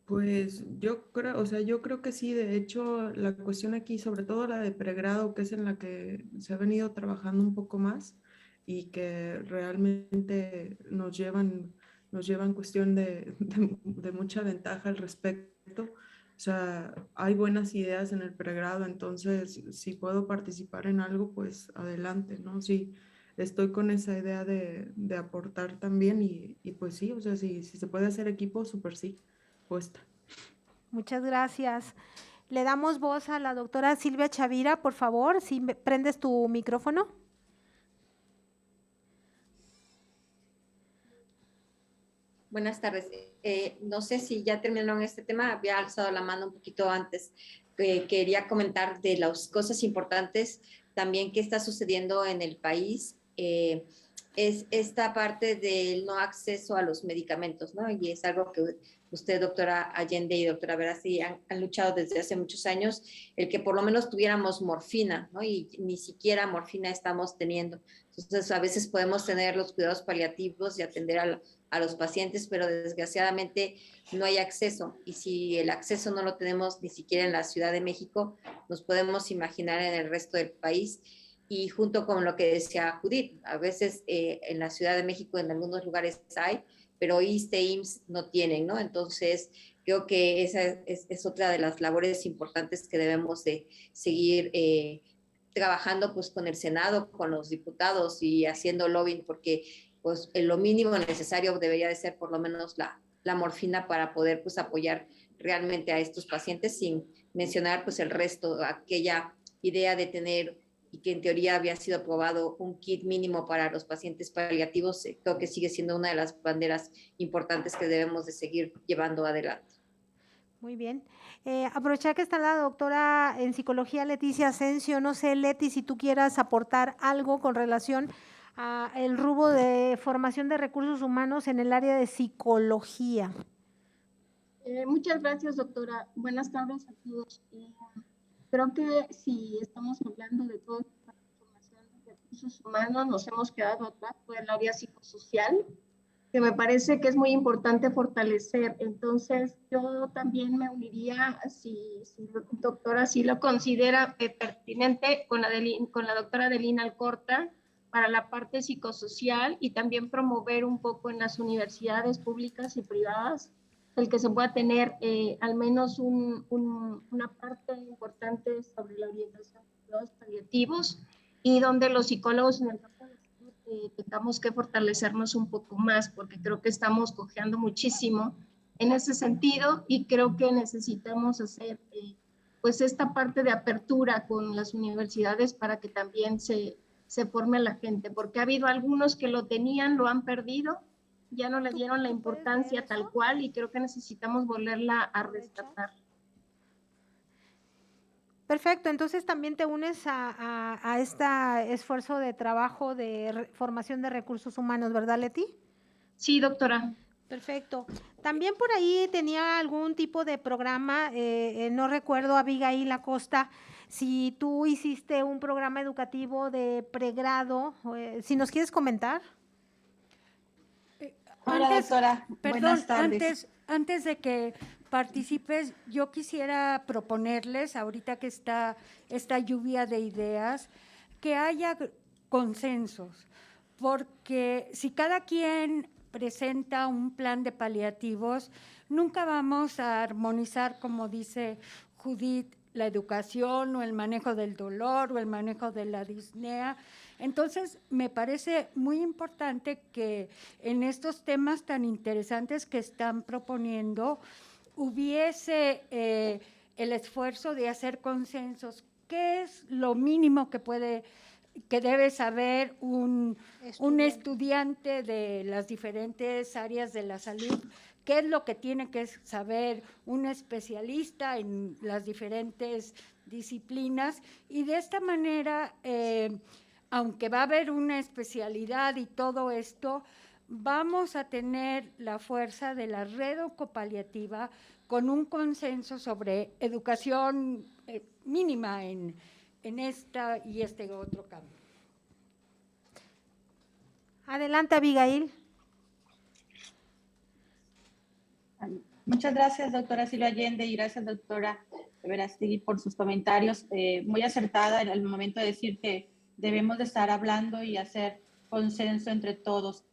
G: Pues yo creo que sí. De hecho, la cuestión aquí, sobre todo la de pregrado, que es en la que se ha venido trabajando un poco más y que realmente nos llevan cuestión de mucha ventaja al respecto. O sea, hay buenas ideas en el pregrado, entonces si puedo participar en algo, pues adelante, ¿no? Sí, estoy con esa idea de aportar también y pues sí, o sea, si se puede hacer equipo, súper sí. Puesta.
A: Muchas gracias. Le damos voz a la doctora Silvia Chavira, por favor, si prendes tu micrófono.
H: Buenas tardes. No sé si ya terminaron este tema, había alzado la mano un poquito antes. Quería comentar de las cosas importantes también que está sucediendo en el país. Es esta parte del no acceso a los medicamentos, ¿no? Y es algo que usted, doctora Allende y doctora Verástegui, han luchado desde hace muchos años, el que por lo menos tuviéramos morfina, ¿no? Y ni siquiera morfina estamos teniendo. Entonces, a veces podemos tener los cuidados paliativos y atender a los pacientes, pero desgraciadamente no hay acceso. Y si el acceso no lo tenemos ni siquiera en la Ciudad de México, nos podemos imaginar en el resto del país. Y junto con lo que decía Judith, a veces en la Ciudad de México en algunos lugares hay, pero ISSSTE, IMSS no tienen, ¿no? Entonces, creo que esa es otra de las labores importantes que debemos de seguir trabajando pues con el Senado, con los diputados y haciendo lobbying, porque pues lo mínimo necesario debería de ser por lo menos la morfina para poder pues apoyar realmente a estos pacientes, sin mencionar pues el resto, aquella idea de tener, y que en teoría había sido aprobado, un kit mínimo para los pacientes paliativos. Creo que sigue siendo una de las banderas importantes que debemos de seguir llevando adelante.
A: Muy bien. Aprovechar que está la doctora en psicología Leticia Asensio. No sé, Leti, si tú quieras aportar algo con relación a el rubro de formación de recursos humanos en el área de psicología.
I: Muchas gracias, doctora. Buenas tardes a todos. Creo que si estamos hablando de toda la formación de recursos humanos, nos hemos quedado atrás por el área psicosocial, que me parece que es muy importante fortalecer. Entonces, yo también me uniría, si la doctora sí lo considera pertinente, con la doctora Adelina Alcorta, para la parte psicosocial y también promover un poco en las universidades públicas y privadas el que se pueda tener al menos una parte importante sobre la orientación de cuidados paliativos y donde los psicólogos en el campo de salud tengamos que fortalecernos un poco más, porque creo que estamos cojeando muchísimo en ese sentido y creo que necesitamos hacer pues esta parte de apertura con las universidades para que también se forme a la gente, porque ha habido algunos que lo tenían, lo han perdido, ya no le dieron la importancia tal cual y creo que necesitamos volverla a rescatar.
A: Perfecto, entonces también te unes a este esfuerzo de trabajo de formación de recursos humanos, ¿verdad, Leti?
I: Sí, doctora.
A: Perfecto. También por ahí tenía algún tipo de programa, no recuerdo, Abigail Acosta, si tú hiciste un programa educativo de pregrado, si nos quieres comentar.
J: Hola, doctora. Buenas tardes.
D: Antes de que participes, yo quisiera proponerles, ahorita que está esta lluvia de ideas, que haya consensos, porque si cada quien presenta un plan de paliativos, nunca vamos a armonizar, como dice Judith, la educación o el manejo del dolor o el manejo de la disnea. Entonces, me parece muy importante que en estos temas tan interesantes que están proponiendo hubiese el esfuerzo de hacer consensos. ¿Qué es lo mínimo que debe saber un estudiante de las diferentes áreas de la salud? ¿Qué es lo que tiene que saber un especialista en las diferentes disciplinas? Y de esta manera, aunque va a haber una especialidad y todo esto, vamos a tener la fuerza de la red oncopaliativa con un consenso sobre educación mínima en esta y este otro campo.
A: Adelante, Abigail.
J: Muchas gracias, doctora Silvia Allende, y gracias, doctora Verástegui, por sus comentarios. Muy acertada en el momento de decir que debemos de estar hablando y hacer consenso entre todos.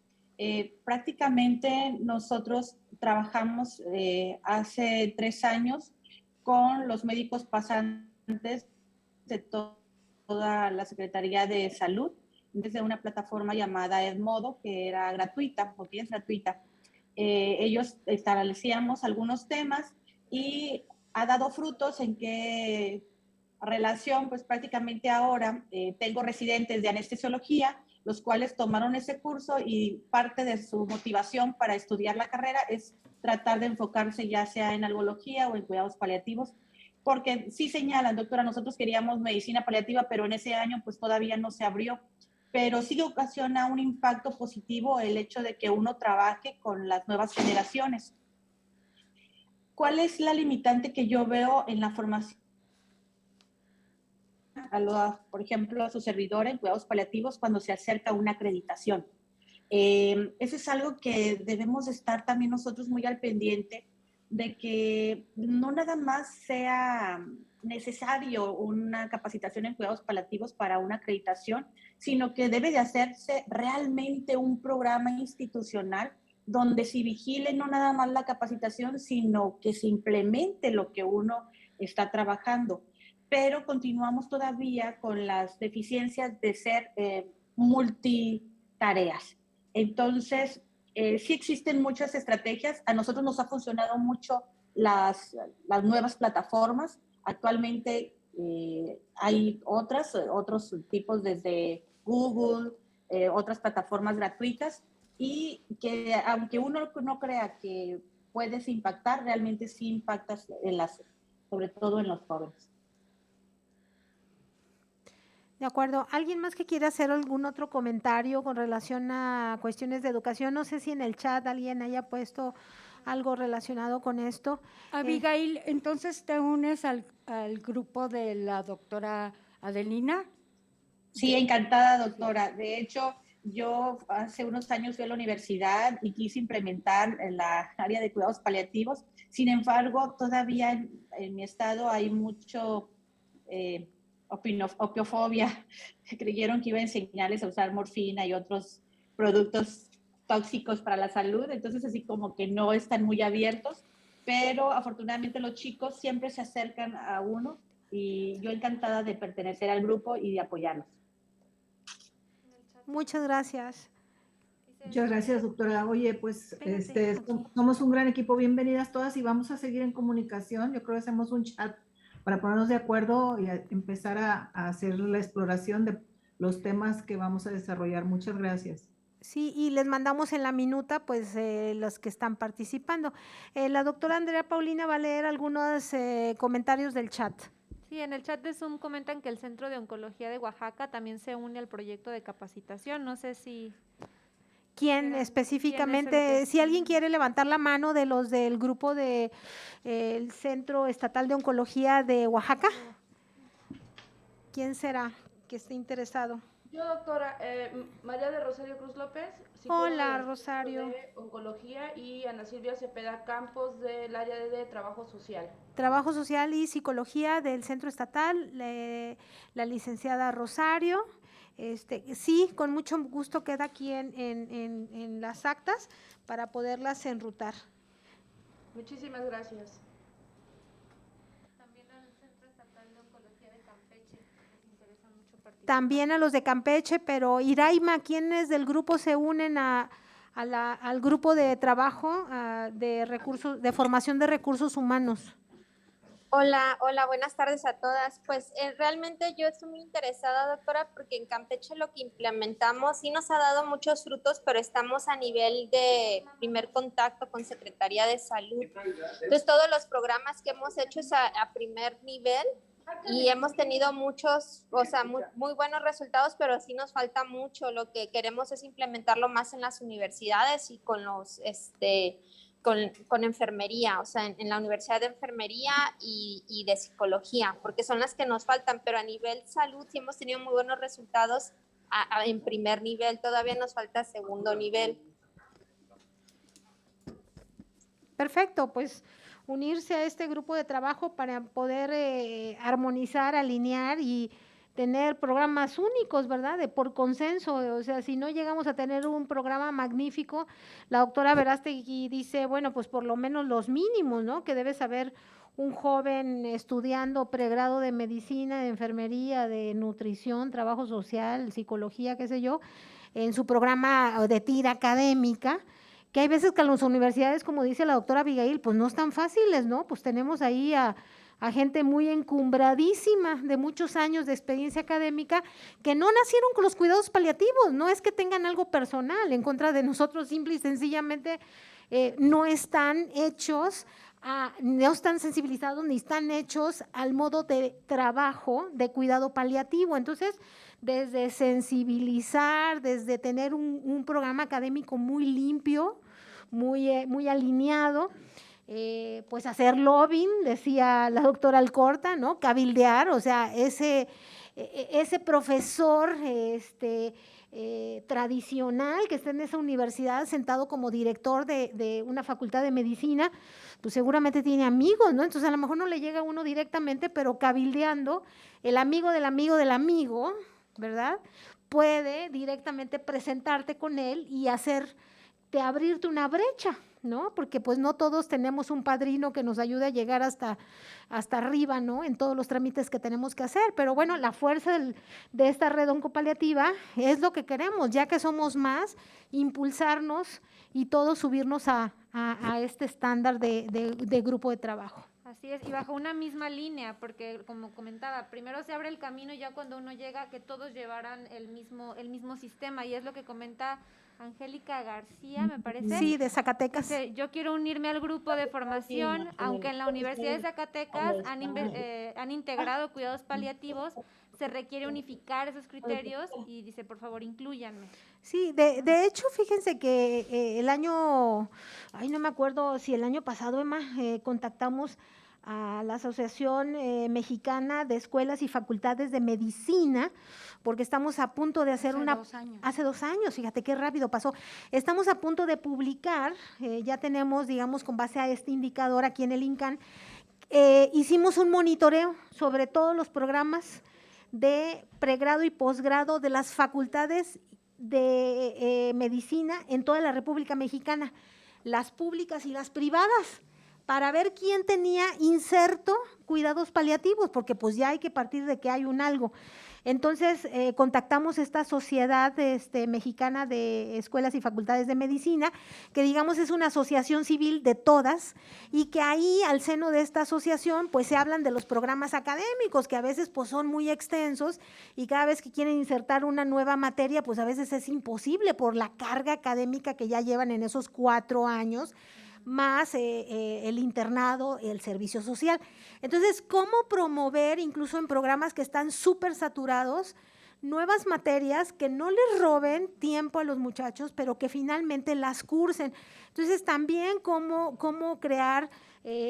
J: Prácticamente nosotros trabajamos hace 3 años con los médicos pasantes de toda la Secretaría de Salud, desde una plataforma llamada Edmodo, que era gratuita, porque es gratuita. Ellos establecíamos algunos temas y ha dado frutos en qué relación, pues prácticamente ahora tengo residentes de anestesiología, los cuales tomaron ese curso y parte de su motivación para estudiar la carrera es tratar de enfocarse ya sea en algología o en cuidados paliativos, porque sí señalan, doctora, nosotros queríamos medicina paliativa, pero en ese año pues todavía no se abrió, pero sí ocasiona un impacto positivo el hecho de que uno trabaje con las nuevas generaciones. ¿Cuál es la limitante que yo veo en la formación? Por ejemplo, a su servidor en cuidados paliativos cuando se acerca una acreditación. Eso es algo que debemos estar también nosotros muy al pendiente de que no nada más sea necesario una capacitación en cuidados paliativos para una acreditación, sino que debe de hacerse realmente un programa institucional donde se vigile no nada más la capacitación, sino que se implemente lo que uno está trabajando. Pero continuamos todavía con las deficiencias de ser multitareas. Entonces, sí existen muchas estrategias. A nosotros nos ha funcionado mucho las nuevas plataformas. Actualmente hay otros tipos desde Google, otras plataformas gratuitas y que aunque uno no crea que puedes impactar, realmente sí impactas sobre todo en los jóvenes.
A: De acuerdo. ¿Alguien más que quiera hacer algún otro comentario con relación a cuestiones de educación? No sé si en el chat alguien haya puesto algo relacionado con esto.
D: Abigail, entonces te unes al grupo de la doctora Adelina.
J: Sí, encantada, doctora. De hecho, yo hace unos años fui a la universidad y quise implementar en la área de cuidados paliativos. Sin embargo, todavía en mi estado hay mucho opiofobia. Creyeron que iba a enseñarles a usar morfina y otros productos tóxicos para la salud. Entonces, así como que no están muy abiertos. Pero afortunadamente los chicos siempre se acercan a uno y yo encantada de pertenecer al grupo y de apoyarlos.
A: Muchas gracias.
E: Muchas gracias, doctora. Oye, pues somos un gran equipo. Bienvenidas todas y vamos a seguir en comunicación. Yo creo que hacemos un chat para ponernos de acuerdo y empezar a hacer la exploración de los temas que vamos a desarrollar. Muchas gracias.
A: Sí, y les mandamos en la minuta, pues, los que están participando. La doctora Andrea Paulina va a leer algunos comentarios del chat.
B: Sí, en el chat de Zoom comentan que el Centro de Oncología de Oaxaca también se une al proyecto de capacitación. No sé si...
A: ¿Quién específicamente?
B: ¿Quién es el que...
A: Si alguien quiere levantar la mano de los del grupo de el Centro Estatal de Oncología de Oaxaca. ¿Quién será que esté interesado?
K: Yo, doctora, María de Rosario Cruz López.
A: Hola, Rosario.
K: De Oncología, y Ana Silvia Cepeda Campos del área de Trabajo Social.
A: Trabajo Social y Psicología del Centro Estatal, la licenciada Rosario. Sí, con mucho gusto queda aquí en las actas para poderlas enrutar.
K: Muchísimas gracias.
B: También al Centro Estatal de Oncología de Campeche, les interesa mucho participar.
A: También a los de Campeche, pero Iraima, ¿quiénes del grupo se unen al grupo de trabajo de formación de recursos humanos?
L: Hola, buenas tardes a todas. Pues realmente yo estoy muy interesada, doctora, porque en Campeche lo que implementamos sí nos ha dado muchos frutos, pero estamos a nivel de primer contacto con Secretaría de Salud. Entonces, todos los programas que hemos hecho es a primer nivel y hemos tenido muchos, muy buenos resultados, pero sí nos falta mucho. Lo que queremos es implementarlo más en las universidades y con los con enfermería, o sea, en la Universidad de Enfermería y de Psicología, porque son las que nos faltan, pero a nivel salud sí hemos tenido muy buenos resultados en primer nivel, todavía nos falta segundo nivel.
A: Perfecto, pues unirse a este grupo de trabajo para poder armonizar, alinear y tener programas únicos, ¿verdad? Por consenso, o sea, si no llegamos a tener un programa magnífico, la doctora Verástegui dice, bueno, pues por lo menos los mínimos, ¿no? Que debe saber un joven estudiando pregrado de medicina, de enfermería, de nutrición, trabajo social, psicología, qué sé yo, en su programa de tira académica, que hay veces que en las universidades, como dice la doctora Abigail, pues no están fáciles, ¿no? Pues tenemos ahí a gente muy encumbradísima de muchos años de experiencia académica que no nacieron con los cuidados paliativos, no es que tengan algo personal en contra de nosotros, simple y sencillamente no están hechos, no están sensibilizados ni están hechos al modo de trabajo de cuidado paliativo. Entonces, desde sensibilizar, desde tener un programa académico muy limpio, muy alineado, pues hacer lobbying, decía la doctora Alcorta, ¿no? Cabildear, o sea, ese profesor tradicional que está en esa universidad sentado como director de una facultad de medicina, pues seguramente tiene amigos, ¿no? Entonces a lo mejor no le llega a uno directamente, pero cabildeando, el amigo del amigo del amigo, ¿verdad? Puede directamente presentarte con él y abrirte una brecha, ¿no? Porque pues no todos tenemos un padrino que nos ayude a llegar hasta arriba, ¿no? En todos los trámites que tenemos que hacer, pero bueno, la fuerza de esta red oncopaliativa es lo que queremos, ya que somos más, impulsarnos y todos subirnos a este estándar de grupo de trabajo.
M: Así es, y bajo una misma línea, porque como comentaba, primero se abre el camino ya cuando uno llega que todos llevaran el mismo sistema, y es lo que comenta Angélica García, me parece.
A: Sí, de Zacatecas.
M: Dice, yo quiero unirme al grupo de formación, aunque en la Universidad de Zacatecas han integrado cuidados paliativos, se requiere unificar esos criterios y dice, por favor, inclúyanme.
A: Sí, de hecho, fíjense que el año, no me acuerdo si el año pasado, Emma, contactamos a la Asociación Mexicana de Escuelas y Facultades de Medicina, porque estamos a punto de hacer hace 2 años, fíjate qué rápido pasó. Estamos a punto de publicar, ya tenemos, digamos, con base a este indicador aquí en el INCAN, hicimos un monitoreo sobre todos los programas de pregrado y posgrado de las facultades de medicina en toda la República Mexicana, las públicas y las privadas, para ver quién tenía inserto cuidados paliativos, porque pues ya hay que partir de que hay un algo. Entonces, contactamos esta sociedad mexicana de escuelas y facultades de medicina, que digamos es una asociación civil de todas, y que ahí al seno de esta asociación pues se hablan de los programas académicos, que a veces pues son muy extensos, y cada vez que quieren insertar una nueva materia pues a veces es imposible por la carga académica que ya llevan en esos 4 años, más el internado, el servicio social. Entonces, ¿cómo promover, incluso en programas que están súper saturados, nuevas materias que no les roben tiempo a los muchachos, pero que finalmente las cursen? Entonces, también cómo crear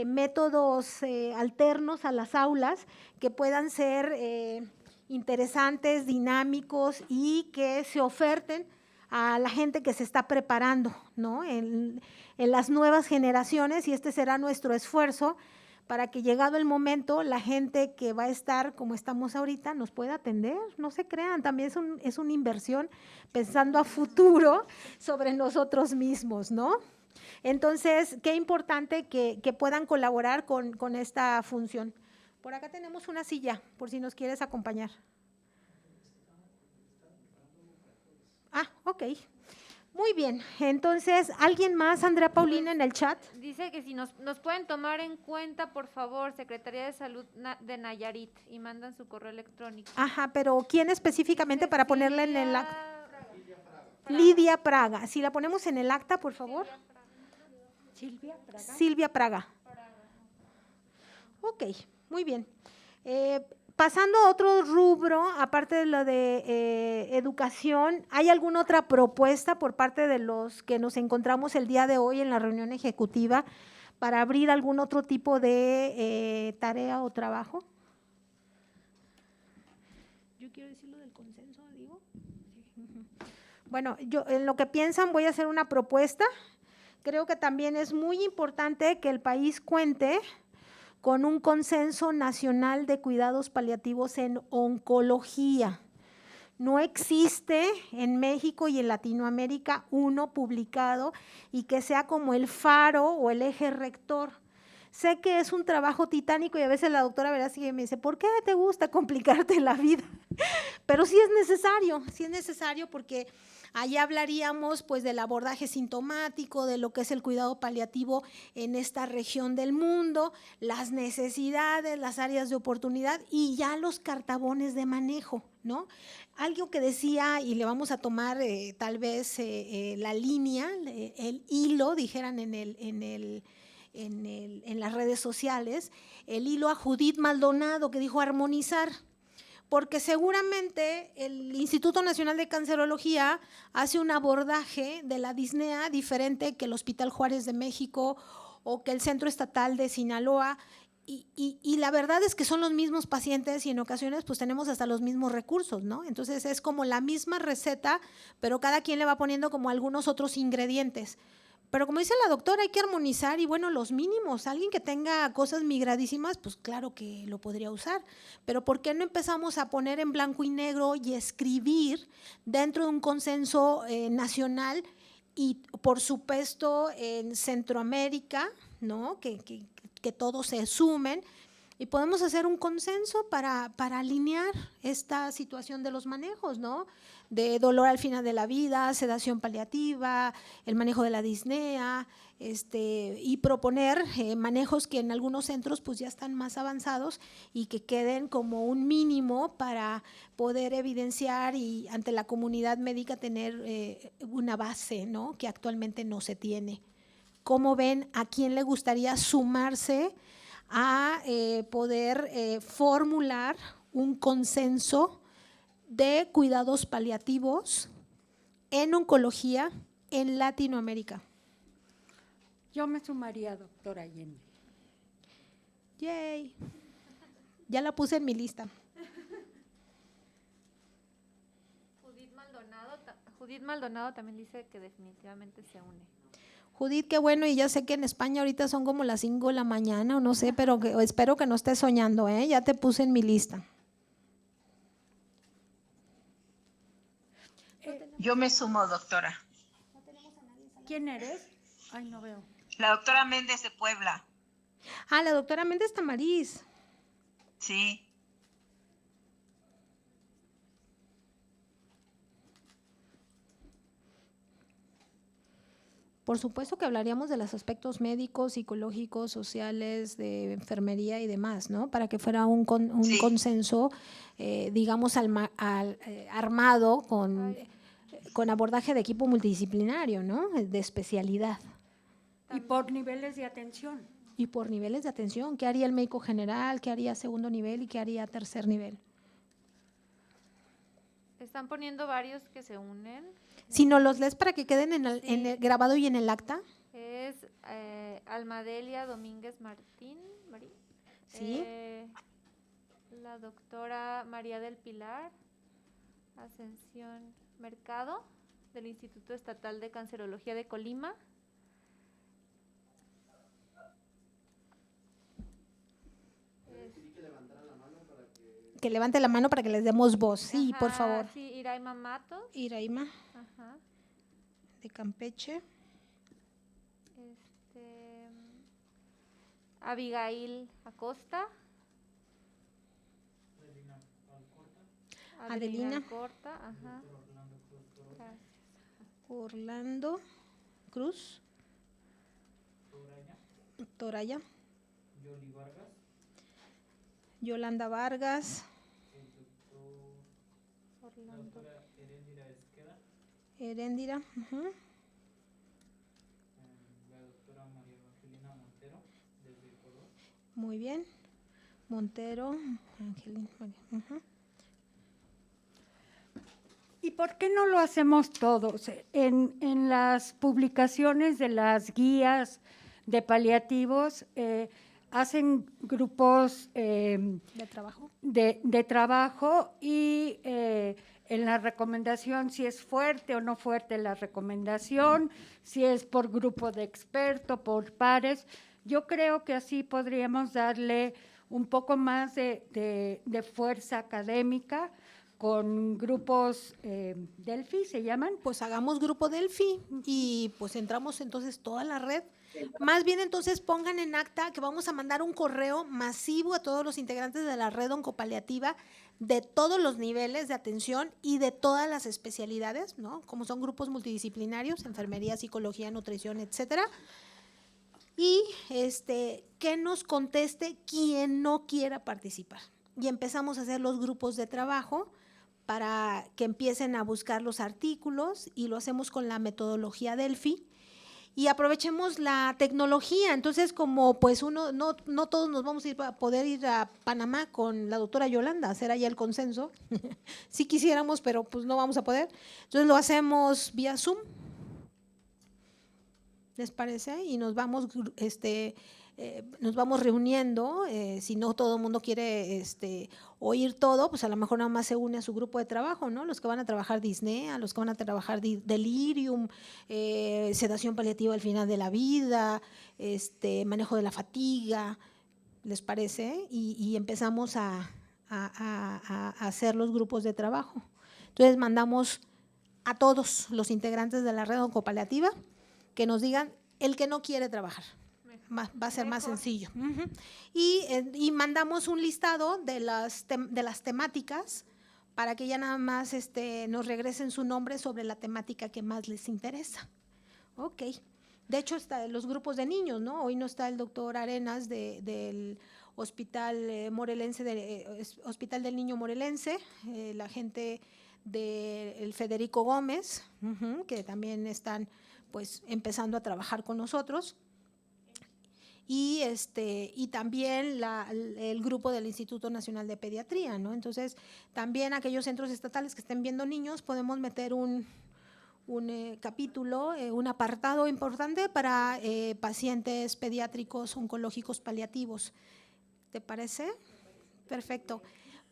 A: métodos alternos a las aulas que puedan ser interesantes, dinámicos y que se oferten a la gente que se está preparando, ¿no? En las nuevas generaciones, y este será nuestro esfuerzo para que llegado el momento la gente que va a estar como estamos ahorita nos pueda atender. No se crean, también es una inversión pensando a futuro sobre nosotros mismos, ¿no? Entonces, qué importante que puedan colaborar con esta función. Por acá tenemos una silla, por si nos quieres acompañar. Ah, ok. Muy bien, entonces, ¿alguien más, Andrea Paulina, en el chat?
M: Dice que si nos pueden tomar en cuenta, por favor, Secretaría de Salud de Nayarit, y mandan su correo electrónico.
A: Ajá, pero ¿quién específicamente para ponerla en el acta? Lidia Praga. Si la ponemos en el acta, por favor.
D: Silvia Praga.
A: Silvia Praga. Ok, muy bien. Pasando a otro rubro, aparte de lo de educación, ¿hay alguna otra propuesta por parte de los que nos encontramos el día de hoy en la reunión ejecutiva para abrir algún otro tipo de tarea o trabajo? Yo quiero decir lo del consenso, digo. Bueno, yo en lo que piensan voy a hacer una propuesta. Creo que también es muy importante que el país cuente con un consenso nacional de cuidados paliativos en oncología. No existe en México y en Latinoamérica uno publicado y que sea como el faro o el eje rector. Sé que es un trabajo titánico y a veces la doctora Verástegui me dice, ¿por qué te gusta complicarte la vida? Pero sí es necesario porque ahí hablaríamos pues del abordaje sintomático, de lo que es el cuidado paliativo en esta región del mundo, las necesidades, las áreas de oportunidad y ya los cartabones de manejo, ¿no? Algo que decía, y le vamos a tomar tal vez la línea, el hilo, dijeran en las redes sociales, el hilo a Judith Maldonado que dijo armonizar, porque seguramente el Instituto Nacional de Cancerología hace un abordaje de la disnea diferente que el Hospital Juárez de México o que el Centro Estatal de Sinaloa, y la verdad es que son los mismos pacientes y en ocasiones pues tenemos hasta los mismos recursos, ¿no? Entonces es como la misma receta, pero cada quien le va poniendo como algunos otros ingredientes. Pero como dice la doctora, hay que armonizar y bueno, los mínimos. Alguien que tenga cosas migradísimas, pues claro que lo podría usar. Pero ¿por qué no empezamos a poner en blanco y negro y escribir dentro de un consenso nacional y por supuesto en Centroamérica, ¿no? Que todos se sumen y podemos hacer un consenso para alinear esta situación de los manejos, ¿no? De dolor al final de la vida, sedación paliativa, el manejo de la disnea, y proponer manejos que en algunos centros pues ya están más avanzados y que queden como un mínimo para poder evidenciar y ante la comunidad médica tener una base, ¿no? Que actualmente no se tiene. ¿Cómo ven? ¿A quién le gustaría sumarse a poder formular un consenso de cuidados paliativos en oncología en Latinoamérica?
D: Yo me sumaría, doctora Allende.
A: Yay. Ya la puse en mi lista.
M: Judith Maldonado también dice que definitivamente se une.
A: Judith, qué bueno, y ya sé que en España ahorita son como las 5 de la mañana o no sé, pero espero que no estés soñando, ¿eh? Ya te puse en mi lista.
N: Yo me sumo, doctora.
D: ¿Quién eres? Ay, no veo.
N: La doctora Méndez de Puebla.
A: Ah, la doctora Méndez Tamariz.
N: Sí.
A: Por supuesto que hablaríamos de los aspectos médicos, psicológicos, sociales, de enfermería y demás, ¿no? Para que fuera un consenso, digamos, armado con abordaje de equipo multidisciplinario, ¿no? De especialidad.
D: Y por niveles de atención.
A: Y por niveles de atención. ¿Qué haría el médico general? ¿Qué haría segundo nivel? ¿Y qué haría tercer nivel?
M: Están poniendo varios que se unen.
A: Si no los lees para que queden en el grabado y en el acta.
M: Es Almadelia Domínguez Martín,
A: Sí.
M: La doctora María del Pilar Ascensión Mercado, del Instituto Estatal de Cancerología de Colima.
A: Que levante la mano para que les demos voz. Sí, por favor.
M: Sí, Iraima Matos.
A: Iraima.
M: Ajá.
A: De Campeche.
M: Abigail Acosta.
A: Adelina
M: Alcorta, ajá. Gracias.
A: Orlando Cruz. Toraya. Yolanda Vargas. Heréndira.
O: La doctora María Evangelina Montero, desde Ecuador.
A: Muy bien. Montero, Angelina.
D: ¿Y por qué no lo hacemos todos? En las publicaciones de las guías de paliativos hacen grupos
A: de trabajo,
D: de trabajo y en la recomendación, si es fuerte o no fuerte la recomendación, si es por grupo de expertos, por pares. Yo creo que así podríamos darle un poco más de fuerza académica con grupos Delphi, ¿se llaman?
A: Pues hagamos grupo Delphi y pues entramos entonces toda la red. Más bien entonces pongan en acta que vamos a mandar un correo masivo a todos los integrantes de la red oncopaliativa de todos los niveles de atención y de todas las especialidades, ¿no? Como son grupos multidisciplinarios, enfermería, psicología, nutrición, etcétera. Y que nos conteste quien no quiera participar. Y empezamos a hacer los grupos de trabajo para que empiecen a buscar los artículos y lo hacemos con la metodología Delphi. Y aprovechemos la tecnología. Entonces, como pues no todos nos vamos a poder ir a Panamá con la doctora Yolanda, hacer allá el consenso. Sí quisiéramos, pero pues no vamos a poder. Entonces lo hacemos vía Zoom. ¿Les parece? Y nos vamos reuniendo. Si no todo el mundo quiere oír todo, pues a lo mejor nada más se une a su grupo de trabajo, ¿no? Los que van a trabajar disnea, los que van a trabajar delirium, sedación paliativa al final de la vida, manejo de la fatiga, ¿les parece? Y empezamos a hacer los grupos de trabajo. Entonces mandamos a todos los integrantes de la red oncopaliativa que nos digan el que no quiere trabajar. va a ser más sencillo. Y mandamos un listado de las temáticas para que ya nada más nos regresen su nombre sobre la temática que más les interesa. Ok. De hecho, está los grupos de niños, ¿no? Hoy no está el doctor Arenas del Hospital Morelense, Hospital del Niño Morelense, la gente del Federico Gómez, que también están pues empezando a trabajar con nosotros. Y también el grupo del Instituto Nacional de Pediatría, ¿no? Entonces, también aquellos centros estatales que estén viendo niños, podemos meter un capítulo, un apartado importante para pacientes pediátricos oncológicos paliativos. ¿Te parece? Perfecto.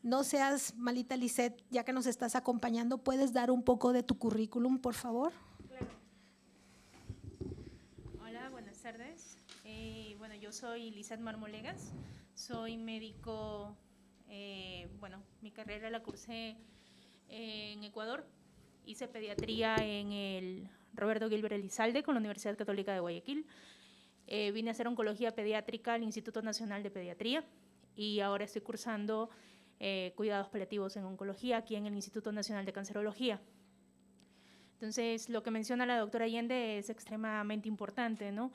A: No seas malita, Lisette, ya que nos estás acompañando, ¿puedes dar un poco de tu currículum, por favor?
P: Claro. Hola, buenas tardes. Bueno, yo soy Lisette Marmolegas, soy médico, mi carrera la cursé en Ecuador, hice pediatría en el Roberto Gilbert Elizalde con la Universidad Católica de Guayaquil, vine a hacer oncología pediátrica al Instituto Nacional de Pediatría y ahora estoy cursando cuidados paliativos en oncología aquí en el Instituto Nacional de Cancerología. Entonces, lo que menciona la doctora Allende es extremadamente importante, ¿no?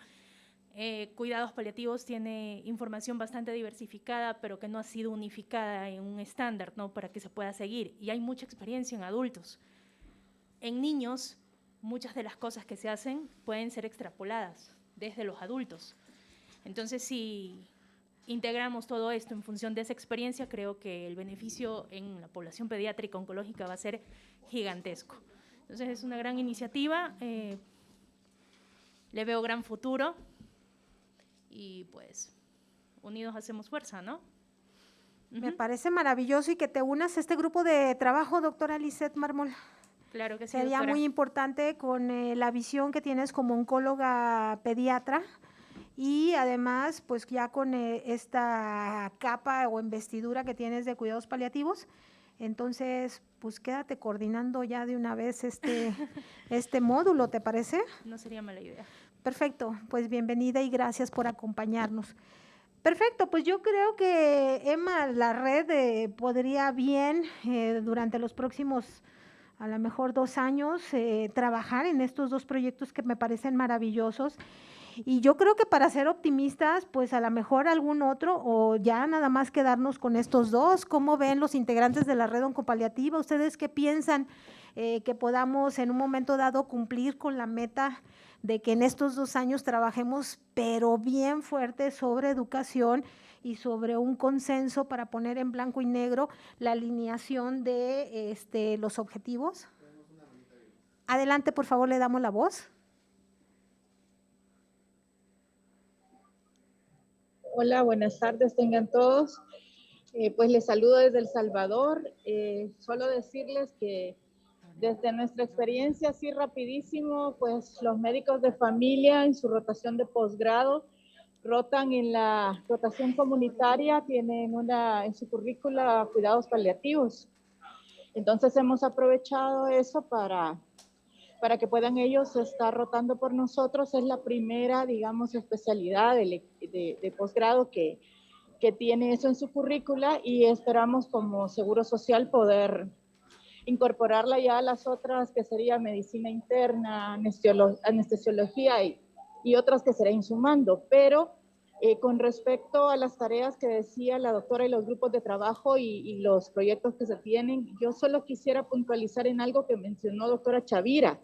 P: Cuidados paliativos tiene información bastante diversificada, pero que no ha sido unificada en un estándar, ¿no? Para que se pueda seguir. Y hay mucha experiencia en adultos. En niños, muchas de las cosas que se hacen pueden ser extrapoladas desde los adultos. Entonces, si integramos todo esto en función de esa experiencia, creo que el beneficio en la población pediátrica oncológica va a ser gigantesco. Entonces, es una gran iniciativa, le veo gran futuro. Y pues, unidos hacemos fuerza, ¿no?
A: Me parece maravilloso y que te unas a este grupo de trabajo, doctora Lisette Mármol.
P: Claro que sí,
A: Sería
P: doctora.
A: muy importante con la visión que tienes como oncóloga pediatra y además, pues ya con esta capa o investidura que tienes de cuidados paliativos. Entonces, pues quédate coordinando ya de una vez este módulo, ¿te parece?
P: No sería mala idea.
A: Perfecto, pues bienvenida y gracias por acompañarnos. Perfecto, pues yo creo que Emma, la red podría bien durante los próximos, a lo mejor 2 años, trabajar en estos 2 proyectos que me parecen maravillosos. Y yo creo que para ser optimistas, pues a lo mejor algún otro o ya nada más quedarnos con estos 2. ¿Cómo ven los integrantes de la red oncopaliativa? ¿Ustedes qué piensan que podamos en un momento dado cumplir con la meta de que en estos 2 años trabajemos, pero bien fuerte sobre educación y sobre un consenso para poner en blanco y negro la alineación de los objetivos? Adelante, por favor, le damos la voz.
Q: Hola, buenas tardes tengan todos. Pues les saludo desde El Salvador. Solo decirles que desde nuestra experiencia, así rapidísimo, pues los médicos de familia en su rotación de posgrado rotan en la rotación comunitaria, tienen en su currícula cuidados paliativos. Entonces hemos aprovechado eso para que puedan ellos estar rotando por nosotros. Es la primera, digamos, especialidad de posgrado que tiene eso en su currícula y esperamos como Seguro Social poder incorporarla ya a las otras que sería medicina interna, anestesiología y otras que se irán sumando. Pero con respecto a las tareas que decía la doctora y los grupos de trabajo y los proyectos que se tienen, yo solo quisiera puntualizar en algo que mencionó doctora Chavira.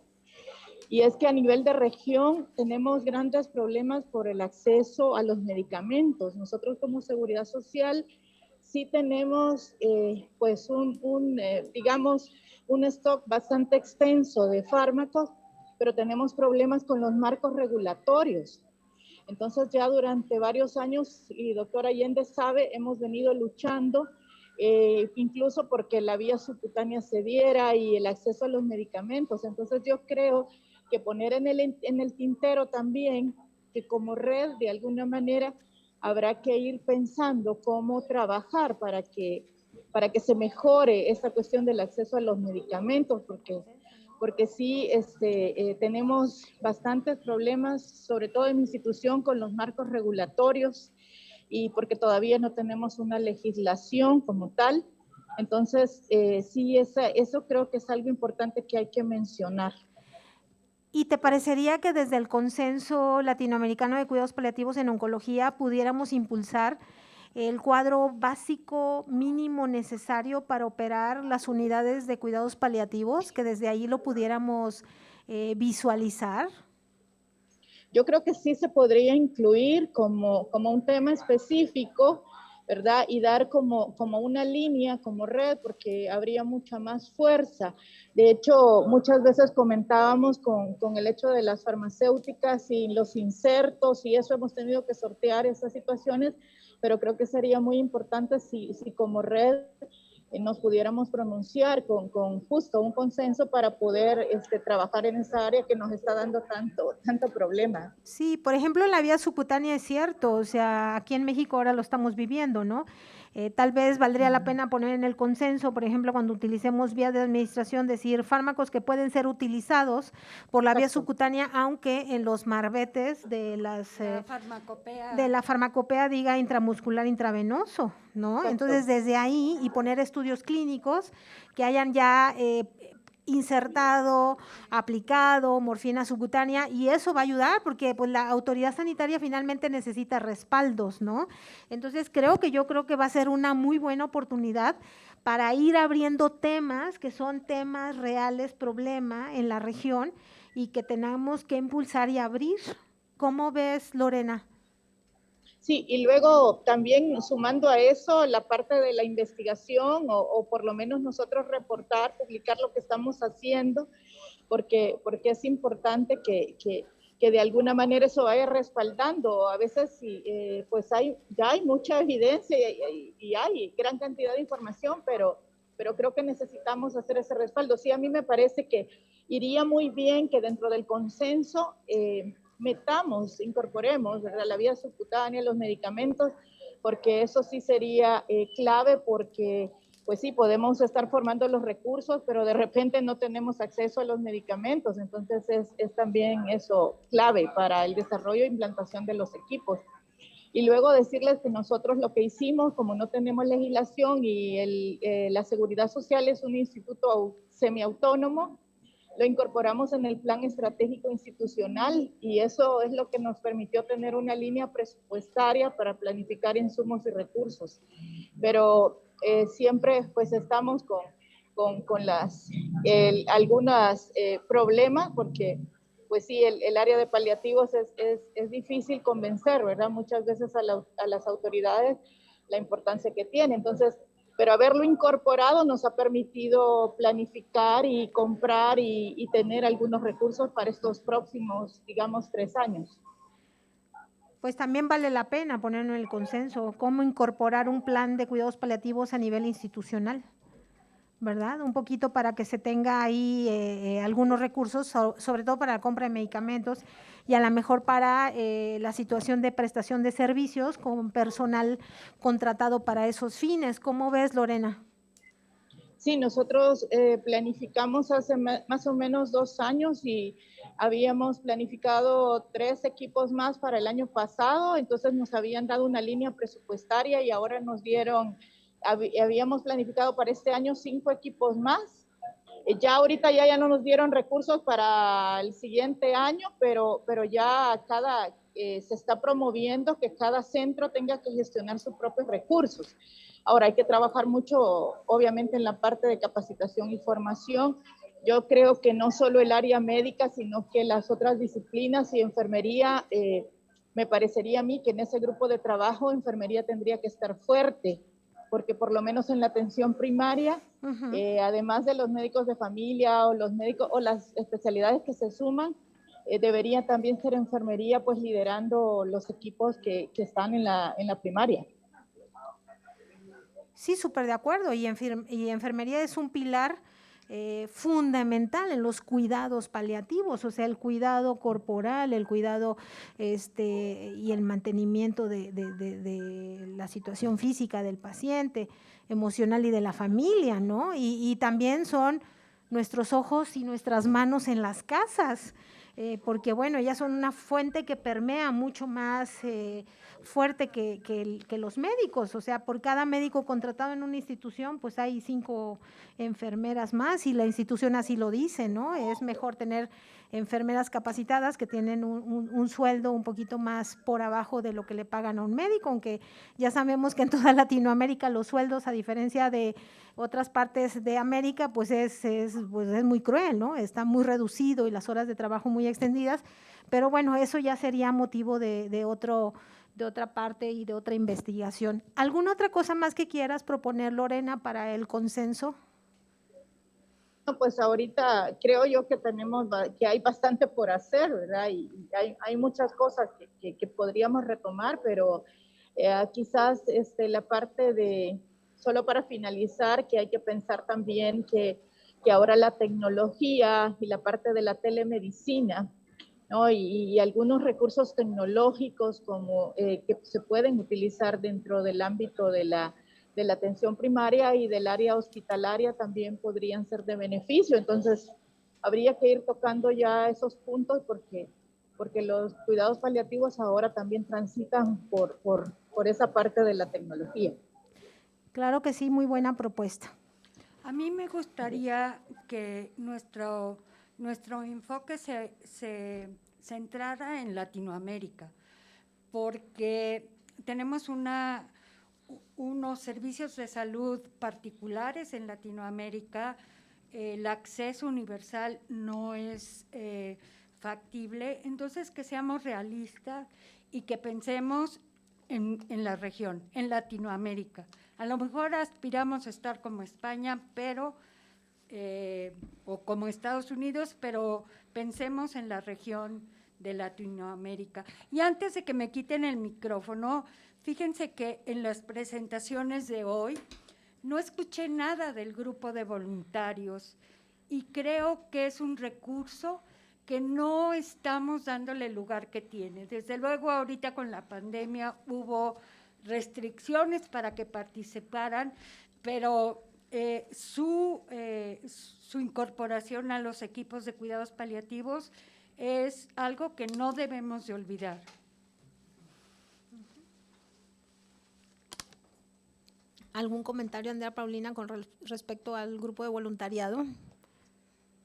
Q: Y es que a nivel de región tenemos grandes problemas por el acceso a los medicamentos. Nosotros como Seguridad Social sí tenemos pues digamos, un stock bastante extenso de fármacos, pero tenemos problemas con los marcos regulatorios. Entonces ya durante varios años, y doctora Allende sabe, hemos venido luchando incluso porque la vía subcutánea se diera y el acceso a los medicamentos. Entonces yo creo que poner en el tintero también que como red de alguna manera habrá que ir pensando cómo trabajar para que se mejore esta cuestión del acceso a los medicamentos, porque porque sí tenemos bastantes problemas, sobre todo en mi institución, con los marcos regulatorios y porque todavía no tenemos una legislación como tal. Entonces, sí, eso creo que es algo importante que hay que mencionar.
A: ¿Y te parecería que desde el Consenso Latinoamericano de Cuidados Paliativos en Oncología pudiéramos impulsar el cuadro básico mínimo necesario para operar las unidades de cuidados paliativos, que desde ahí lo pudiéramos visualizar?
Q: Yo creo que sí se podría incluir como un tema específico, ¿verdad? Y dar como una línea, como red, porque habría mucha más fuerza. De hecho, muchas veces comentábamos con el hecho de las farmacéuticas y los insertos, y eso hemos tenido que sortear esas situaciones, pero creo que sería muy importante si como red nos pudiéramos pronunciar con justo un consenso para poder trabajar en esa área que nos está dando tanto problema.
A: Sí, por ejemplo, la vía subcutánea es cierto, o sea, aquí en México ahora lo estamos viviendo, ¿no? Tal vez valdría la pena poner en el consenso, por ejemplo, cuando utilicemos vía de administración, decir fármacos que pueden ser utilizados por la vía subcutánea, aunque en los marbetes de la farmacopea diga intramuscular intravenoso, ¿no? Exacto. Entonces, desde ahí y poner estudios clínicos que hayan ya insertado, aplicado morfina subcutánea, y eso va a ayudar porque pues la autoridad sanitaria finalmente necesita respaldos, ¿no? Entonces yo creo que va a ser una muy buena oportunidad para ir abriendo temas que son temas reales, problema en la región y que tenemos que impulsar y abrir. ¿Cómo ves, Lorena?
Q: Sí, y luego también sumando a eso la parte de la investigación o por lo menos nosotros reportar, publicar lo que estamos haciendo, porque es importante que de alguna manera eso vaya respaldando. A veces sí, pues ya hay mucha evidencia y hay gran cantidad de información, pero creo que necesitamos hacer ese respaldo. Sí, a mí me parece que iría muy bien que dentro del consenso incorporemos, ¿verdad?, la vía subcutánea, los medicamentos, porque eso sí sería clave, porque pues sí, podemos estar formando los recursos, pero de repente no tenemos acceso a los medicamentos, entonces es también eso clave para el desarrollo e implantación de los equipos. Y luego decirles que nosotros lo que hicimos, como no tenemos legislación y la Seguridad Social es un instituto semiautónomo, lo incorporamos en el plan estratégico institucional y eso es lo que nos permitió tener una línea presupuestaria para planificar insumos y recursos. Pero siempre pues estamos con algunos problemas porque pues sí, el área de paliativos es difícil convencer, ¿verdad? Muchas veces a las autoridades la importancia que tiene. Entonces, pero haberlo incorporado nos ha permitido planificar y comprar y tener algunos recursos para estos próximos, digamos, 3 años.
A: Pues también vale la pena ponerlo en el consenso, cómo incorporar un plan de cuidados paliativos a nivel institucional, ¿verdad? Un poquito para que se tenga ahí algunos recursos, sobre todo para la compra de medicamentos y a lo mejor para la situación de prestación de servicios con personal contratado para esos fines. ¿Cómo ves, Lorena?
Q: Sí, nosotros planificamos hace más o menos 2 años y habíamos planificado 3 equipos más para el año pasado, entonces nos habían dado una línea presupuestaria y ahora nos dieron, habíamos planificado para este año 5 equipos más. Ya ahorita ya no nos dieron recursos para el siguiente año, pero ya se está promoviendo que cada centro tenga que gestionar sus propios recursos. Ahora hay que trabajar mucho, obviamente, en la parte de capacitación y formación. Yo creo que no solo el área médica, sino que las otras disciplinas y enfermería, me parecería a mí que en ese grupo de trabajo enfermería tendría que estar fuerte, porque por lo menos en la atención primaria, además de los médicos de familia o los médicos o las especialidades que se suman, debería también ser enfermería pues liderando los equipos que están en la primaria.
A: Sí, súper de acuerdo, y enfermería es un pilar fundamental en los cuidados paliativos, o sea, el cuidado corporal, el cuidado y el mantenimiento de la situación física del paciente, emocional y de la familia, ¿no? Y también son nuestros ojos y nuestras manos en las casas, porque bueno, ellas son una fuente que permea mucho más fuerte que los médicos. O sea, por cada médico contratado en una institución, pues hay 5 enfermeras más, y la institución así lo dice, ¿no? Es mejor tener enfermeras capacitadas que tienen un sueldo un poquito más por abajo de lo que le pagan a un médico, aunque ya sabemos que en toda Latinoamérica los sueldos, a diferencia de otras partes de América, pues es muy cruel, ¿no? Está muy reducido y las horas de trabajo muy extendidas, pero bueno, eso ya sería motivo de otra parte y de otra investigación. ¿Alguna otra cosa más que quieras proponer, Lorena, para el consenso?
Q: Pues ahorita creo yo que hay bastante por hacer, ¿verdad? Y hay muchas cosas que podríamos retomar, pero quizás la parte de, solo para finalizar, que hay que pensar también que ahora la tecnología y la parte de la telemedicina, ¿no? Y algunos recursos tecnológicos como que se pueden utilizar dentro del ámbito de la atención primaria y del área hospitalaria también podrían ser de beneficio. Entonces, habría que ir tocando ya esos puntos porque los cuidados paliativos ahora también transitan por esa parte de la tecnología.
A: Claro que sí, muy buena propuesta.
D: A mí me gustaría que nuestro enfoque se centrara en Latinoamérica, porque tenemos unos servicios de salud particulares en Latinoamérica. El acceso universal no es factible, entonces que seamos realistas y que pensemos en la región, en Latinoamérica. A lo mejor aspiramos a estar como España, pero o como Estados Unidos, pero pensemos en la región de Latinoamérica. Y antes de que me quiten el micrófono, fíjense que en las presentaciones de hoy no escuché nada del grupo de voluntarios y creo que es un recurso que no estamos dándole el lugar que tiene. Desde luego ahorita con la pandemia hubo restricciones para que participaran, pero su incorporación a los equipos de cuidados paliativos es algo que no debemos de olvidar.
A: ¿Algún comentario, Andrea Paulina, con respecto al grupo de voluntariado?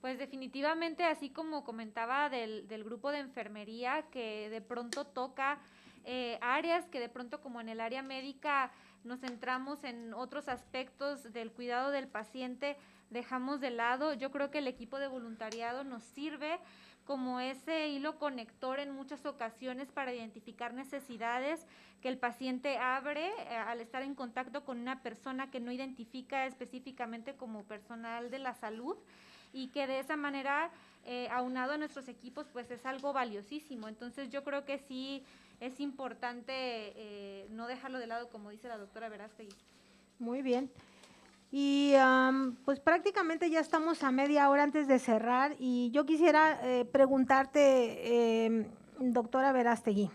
M: Pues definitivamente, así como comentaba del grupo de enfermería, que de pronto toca áreas que de pronto, como en el área médica, nos centramos en otros aspectos del cuidado del paciente, dejamos de lado. Yo creo que el equipo de voluntariado nos sirve como ese hilo conector en muchas ocasiones para identificar necesidades que el paciente abre al estar en contacto con una persona que no identifica específicamente como personal de la salud, y que de esa manera, aunado a nuestros equipos, pues es algo valiosísimo. Entonces yo creo que sí es importante no dejarlo de lado, como dice la doctora Verástegui.
A: Muy bien. Y pues prácticamente ya estamos a media hora antes de cerrar, y yo quisiera preguntarte, doctora Verástegui,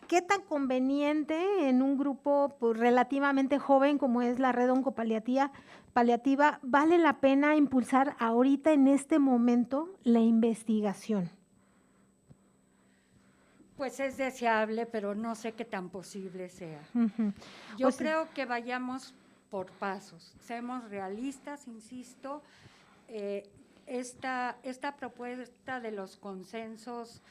A: ¿qué tan conveniente en un grupo pues, relativamente joven como es la red oncopaliativa vale la pena impulsar ahorita en este momento la investigación?
D: Pues es deseable, pero no sé qué tan posible sea.
A: Uh-huh.
D: Yo creo que vayamos por pasos, seamos realistas, insisto. Esta propuesta de los consensos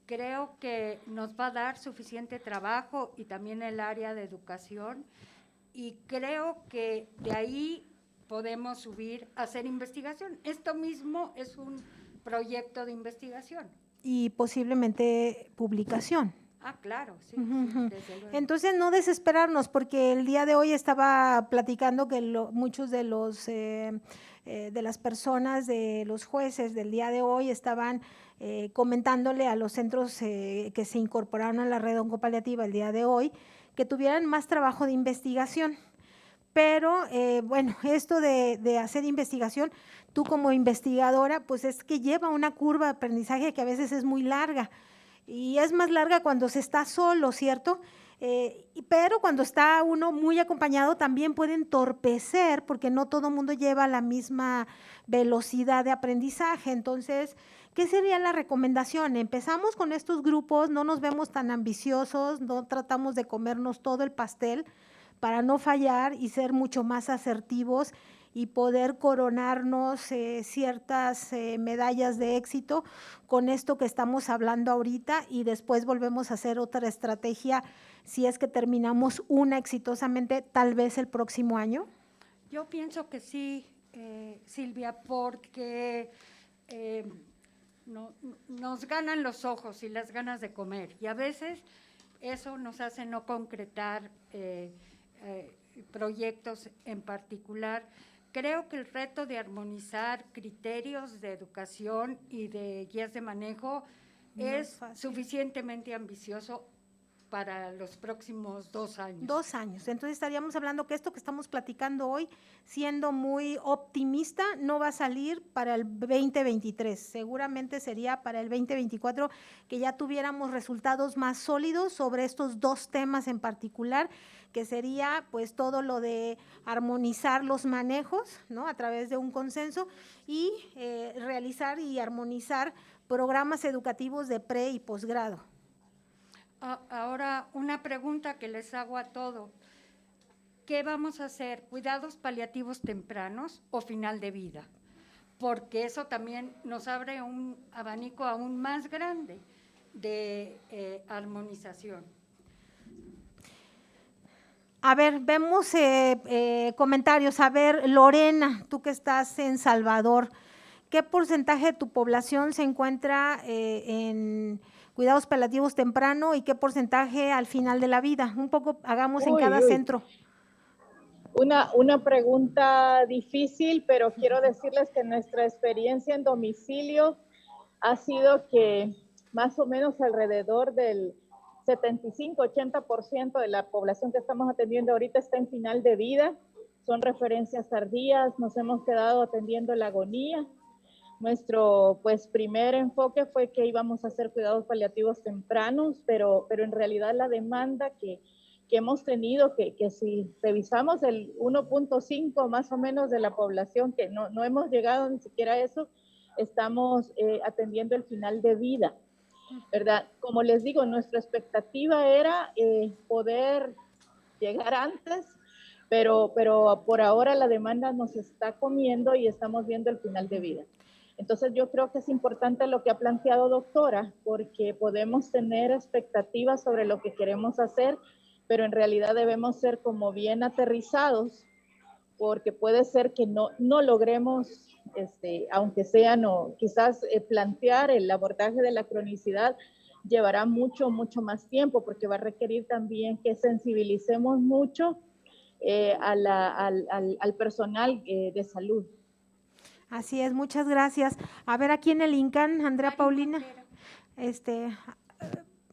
D: creo que nos va a dar suficiente trabajo, y también el área de educación, y creo que de ahí podemos subir a hacer investigación. Esto mismo es un proyecto de investigación.
A: Y posiblemente publicación.
D: Ah, claro, sí,
A: uh-huh.
D: Sí, desde luego.
A: Entonces no desesperarnos, porque el día de hoy estaba platicando que muchos de las personas, de los jueces del día de hoy estaban comentándole a los centros que se incorporaron a la red oncopaliativa el día de hoy, que tuvieran más trabajo de investigación. Pero bueno, esto de hacer investigación, tú como investigadora, pues es que lleva una curva de aprendizaje que a veces es muy larga, y es más larga cuando se está solo, ¿cierto? Pero cuando está uno muy acompañado también puede entorpecer porque no todo el mundo lleva la misma velocidad de aprendizaje. Entonces, ¿qué sería la recomendación? Empezamos con estos grupos, no nos vemos tan ambiciosos, no tratamos de comernos todo el pastel para no fallar y ser mucho más asertivos y poder coronarnos ciertas medallas de éxito con esto que estamos hablando ahorita, y después volvemos a hacer otra estrategia si es que terminamos una exitosamente, tal vez el próximo año.
D: Yo pienso que sí, Silvia, porque nos ganan los ojos y las ganas de comer, y a veces eso nos hace no concretar proyectos en particular. Creo que el reto de armonizar criterios de educación y de guías de manejo es suficientemente ambicioso para los próximos 2 años.
A: 2 años. Entonces estaríamos hablando que esto que estamos platicando hoy, siendo muy optimista, no va a salir para el 2023. Seguramente sería para el 2024 que ya tuviéramos resultados más sólidos sobre estos 2 temas en particular, que sería pues todo lo de armonizar los manejos, ¿no?, a través de un consenso, y realizar y armonizar programas educativos de pre y posgrado.
D: Ahora, una pregunta que les hago a todos. ¿Qué vamos a hacer? ¿Cuidados paliativos tempranos o final de vida? Porque eso también nos abre un abanico aún más grande de armonización.
A: A ver, vemos comentarios. A ver, Lorena, tú que estás en Salvador, ¿qué porcentaje de tu población se encuentra en cuidados paliativos temprano y qué porcentaje al final de la vida? Un poco hagamos en cada centro.
Q: Una pregunta difícil, pero quiero decirles que nuestra experiencia en domicilio ha sido que más o menos alrededor del 75-80% de la población que estamos atendiendo ahorita está en final de vida. Son referencias tardías, nos hemos quedado atendiendo la agonía. Nuestro primer enfoque fue que íbamos a hacer cuidados paliativos tempranos, pero en realidad la demanda que hemos tenido, que si revisamos el 1.5 más o menos de la población, que no hemos llegado ni siquiera a eso, estamos atendiendo el final de vida, ¿verdad? Como les digo, nuestra expectativa era poder llegar antes, pero por ahora la demanda nos está comiendo y estamos viendo el final de vida. Entonces yo creo que es importante lo que ha planteado doctora, porque podemos tener expectativas sobre lo que queremos hacer, pero en realidad debemos ser como bien aterrizados, porque puede ser que no logremos, aunque sea quizás plantear el abordaje de la cronicidad llevará mucho más tiempo, porque va a requerir también que sensibilicemos mucho al personal de salud.
A: Así es, muchas gracias. A ver, aquí en el INCAN, Andrea Paulina,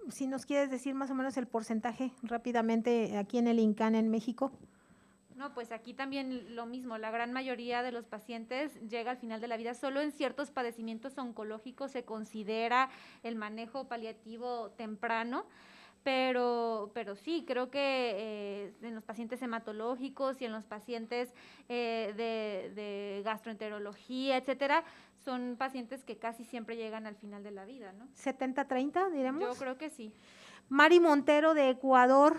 A: si nos quieres decir más o menos el porcentaje rápidamente aquí en el INCAN en México.
M: No, pues aquí también lo mismo, la gran mayoría de los pacientes llega al final de la vida. Solo en ciertos padecimientos oncológicos se considera el manejo paliativo temprano, pero sí, creo que en los pacientes hematológicos y en los pacientes de gastroenterología, etcétera, son pacientes que casi siempre llegan al final de la vida, ¿no?
A: 70-30, diremos.
M: Yo creo que sí.
A: Mari Montero, de Ecuador.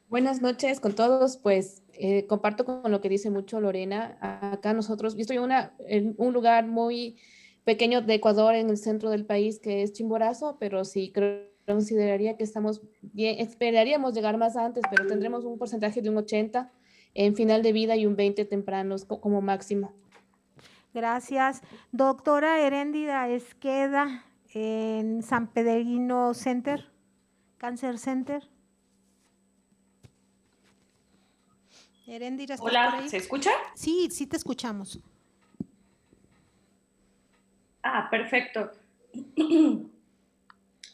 R: Buenas noches con todos, pues comparto con lo que dice mucho Lorena. Acá nosotros, yo estoy en un lugar muy pequeño de Ecuador, en el centro del país, que es Chimborazo, pero sí consideraría que estamos bien, esperaríamos llegar más antes, pero tendremos un porcentaje de un 80 en final de vida y un 20 tempranos como máximo.
A: Gracias. Doctora Heréndira Esqueda, en San Peregrino Center, Cancer Center. Heréndira, ¿estás por ahí?
S: ¿Se escucha?
A: Sí, sí te escuchamos.
S: Perfecto.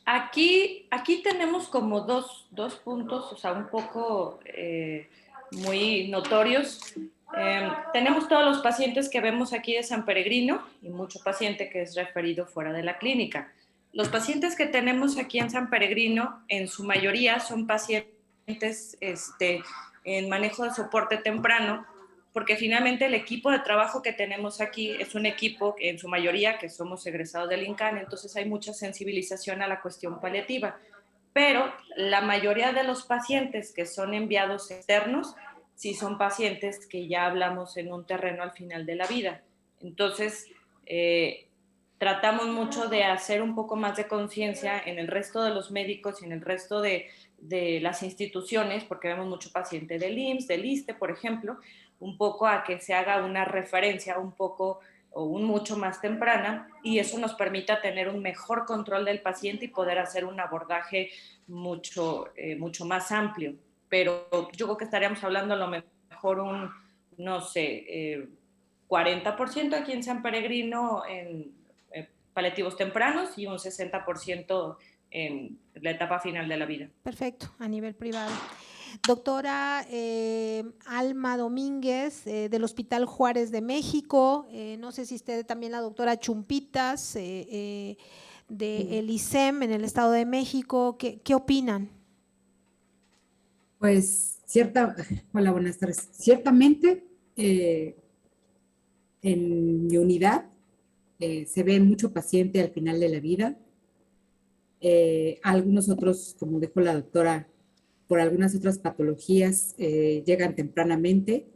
S: Aquí tenemos como dos puntos, o sea, un poco muy notorios. Tenemos todos los pacientes que vemos aquí de San Peregrino y mucho paciente que es referido fuera de la clínica. los pacientes que tenemos aquí en San Peregrino, en su mayoría son pacientes en manejo de soporte temprano, porque finalmente el equipo de trabajo que tenemos aquí es un equipo, en su mayoría, que somos egresados del INCAN, entonces hay mucha sensibilización a la cuestión paliativa. Pero la mayoría de los pacientes que son enviados externos, sí son pacientes que ya hablamos en un terreno al final de la vida. Entonces, tratamos mucho de hacer un poco más de conciencia en el resto de los médicos y en el resto de las instituciones, porque vemos mucho paciente del IMSS, del ISSSTE, por ejemplo, un poco a que se haga una referencia un poco o mucho más temprana, y eso nos permita tener un mejor control del paciente y poder hacer un abordaje mucho más amplio. Pero yo creo que estaríamos hablando a lo mejor un, no sé, 40% aquí en San Peregrino en paliativos tempranos y un 60% en la etapa final de la vida.
A: Perfecto, a nivel privado. Doctora Alma Domínguez, del Hospital Juárez de México, no sé si usted también la doctora Chumpitas, de el ISEM en el Estado de México, ¿qué opinan?
T: Pues, hola, buenas tardes. Ciertamente, en mi unidad se ve mucho paciente al final de la vida. Algunos otros, como dijo la doctora, por algunas otras patologías llegan tempranamente,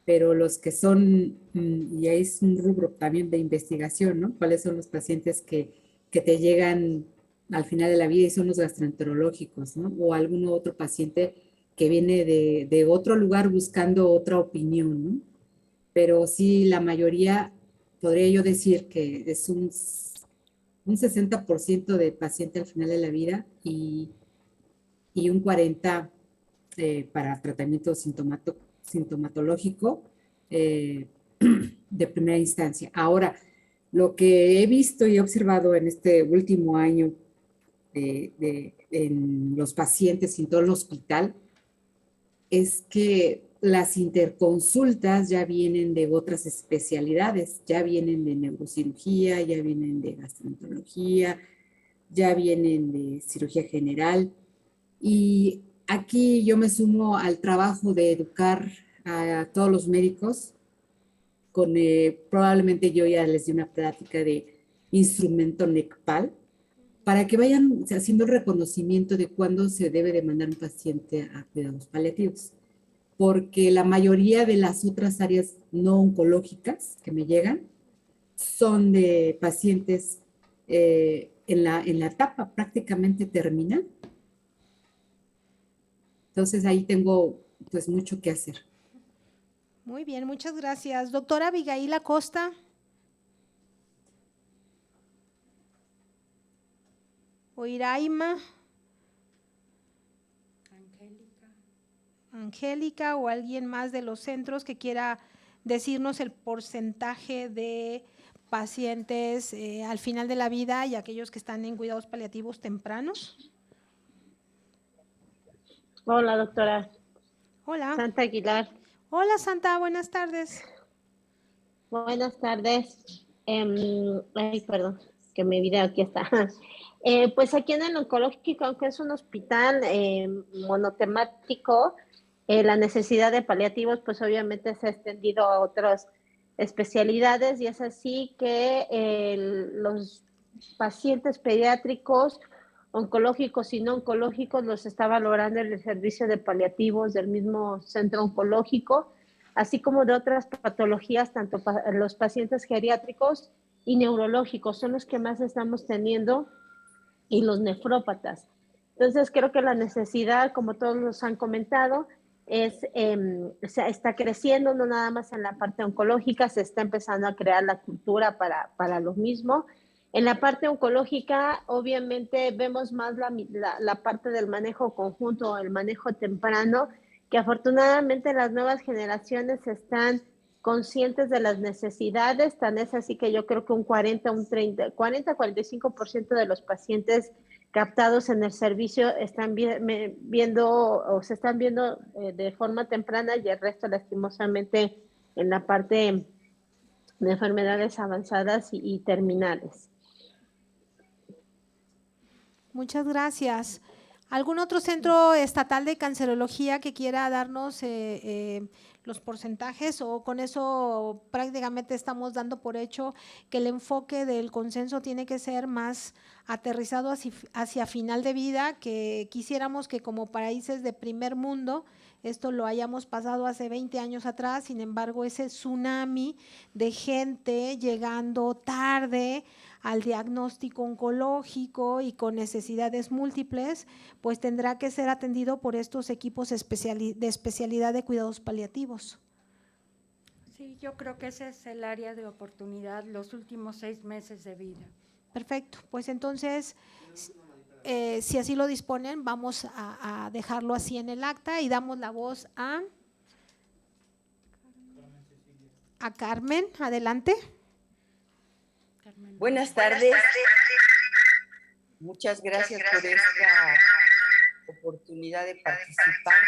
T: pero los que son, y ahí es un rubro también de investigación, ¿no? ¿Cuáles son los pacientes que te llegan al final de la vida y son los gastroenterológicos, ¿no? O algún otro paciente que viene de otro lugar buscando otra opinión, ¿no? Pero sí, la mayoría, podría yo decir que es un 60% de paciente al final de la vida y un 40% para tratamiento sintomatológico de primera instancia. Ahora, lo que he visto y he observado en este último año en los pacientes y en todo el hospital es que las interconsultas ya vienen de otras especialidades, ya vienen de neurocirugía, ya vienen de gastroenterología, ya vienen de cirugía general. Y aquí yo me sumo al trabajo de educar a todos los médicos con, probablemente yo ya les di una plática de instrumento NECPAL, para que vayan haciendo el reconocimiento de cuándo se debe de mandar un paciente a cuidados paliativos. Porque la mayoría de las otras áreas no oncológicas que me llegan son de pacientes en la etapa prácticamente terminal. Entonces ahí tengo pues mucho que hacer.
A: Muy bien, muchas gracias. Doctora Abigail Acosta. O Iraima. Angélica o alguien más de los centros que quiera decirnos el porcentaje de pacientes al final de la vida y aquellos que están en cuidados paliativos tempranos.
U: Hola, doctora.
A: Hola.
U: Santa Aguilar.
A: Hola, Santa, buenas tardes.
U: Buenas tardes. Ay, perdón, que mi video aquí está. Pues aquí en el oncológico, aunque es un hospital monotemático, la necesidad de paliativos pues obviamente se ha extendido a otras especialidades y es así que los pacientes pediátricos, oncológicos y no oncológicos los está valorando el servicio de paliativos del mismo centro oncológico, así como de otras patologías, tanto los pacientes geriátricos y neurológicos son los que más estamos teniendo y los nefrópatas. Entonces creo que la necesidad, como todos nos han comentado, está creciendo, no nada más en la parte oncológica, se está empezando a crear la cultura para lo mismo. En la parte oncológica, obviamente, vemos más la parte del manejo conjunto, el manejo temprano, que afortunadamente las nuevas generaciones están conscientes de las necesidades, tan es así que yo creo que un 40-45% de los pacientes captados en el servicio están viendo o se están viendo de forma temprana y el resto lastimosamente en la parte de enfermedades avanzadas y terminales.
A: Muchas gracias. ¿Algún otro centro estatal de cancerología que quiera darnos los porcentajes, o con eso prácticamente estamos dando por hecho que el enfoque del consenso tiene que ser más aterrizado hacia final de vida, que quisiéramos que como países de primer mundo esto lo hayamos pasado hace 20 años atrás? Sin embargo, ese tsunami de gente llegando tarde al diagnóstico oncológico y con necesidades múltiples, pues tendrá que ser atendido por estos equipos de especialidad de cuidados paliativos.
D: Sí, yo creo que ese es el área de oportunidad, los últimos 6 meses de vida.
A: Perfecto, pues entonces, si así lo disponen, vamos a dejarlo así en el acta y damos la voz a Carmen. Adelante.
F: Buenas tardes. Muchas gracias por esta oportunidad de participar.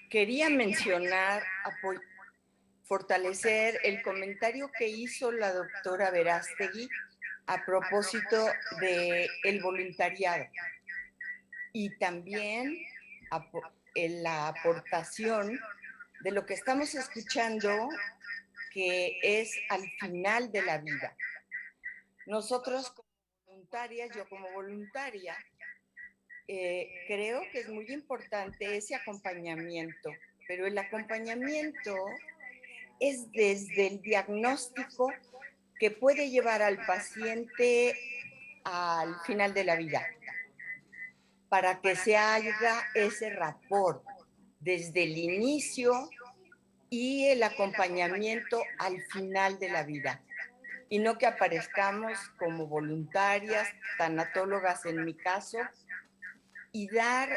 F: Quería mencionar, fortalecer el comentario que hizo la doctora Verástegui a propósito del voluntariado y también la aportación de lo que estamos escuchando, que es al final de la vida. Nosotros como voluntarias, yo como voluntaria, creo que es muy importante ese acompañamiento, pero el acompañamiento es desde el diagnóstico que puede llevar al paciente al final de la vida, para que se haga ese rapport desde el inicio y el acompañamiento al final de la vida. Y no que aparezcamos como voluntarias, tanatólogas en mi caso, y dar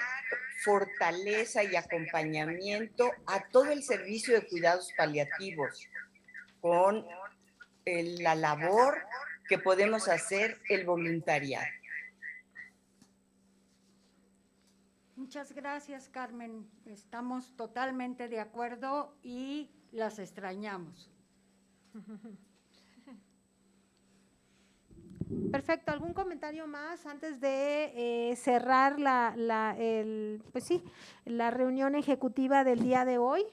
F: fortaleza y acompañamiento a todo el servicio de cuidados paliativos con la labor que podemos hacer el voluntariado.
D: Muchas gracias, Carmen. Estamos totalmente de acuerdo y las extrañamos.
A: Perfecto. ¿Algún comentario más antes de cerrar la reunión ejecutiva del día de hoy?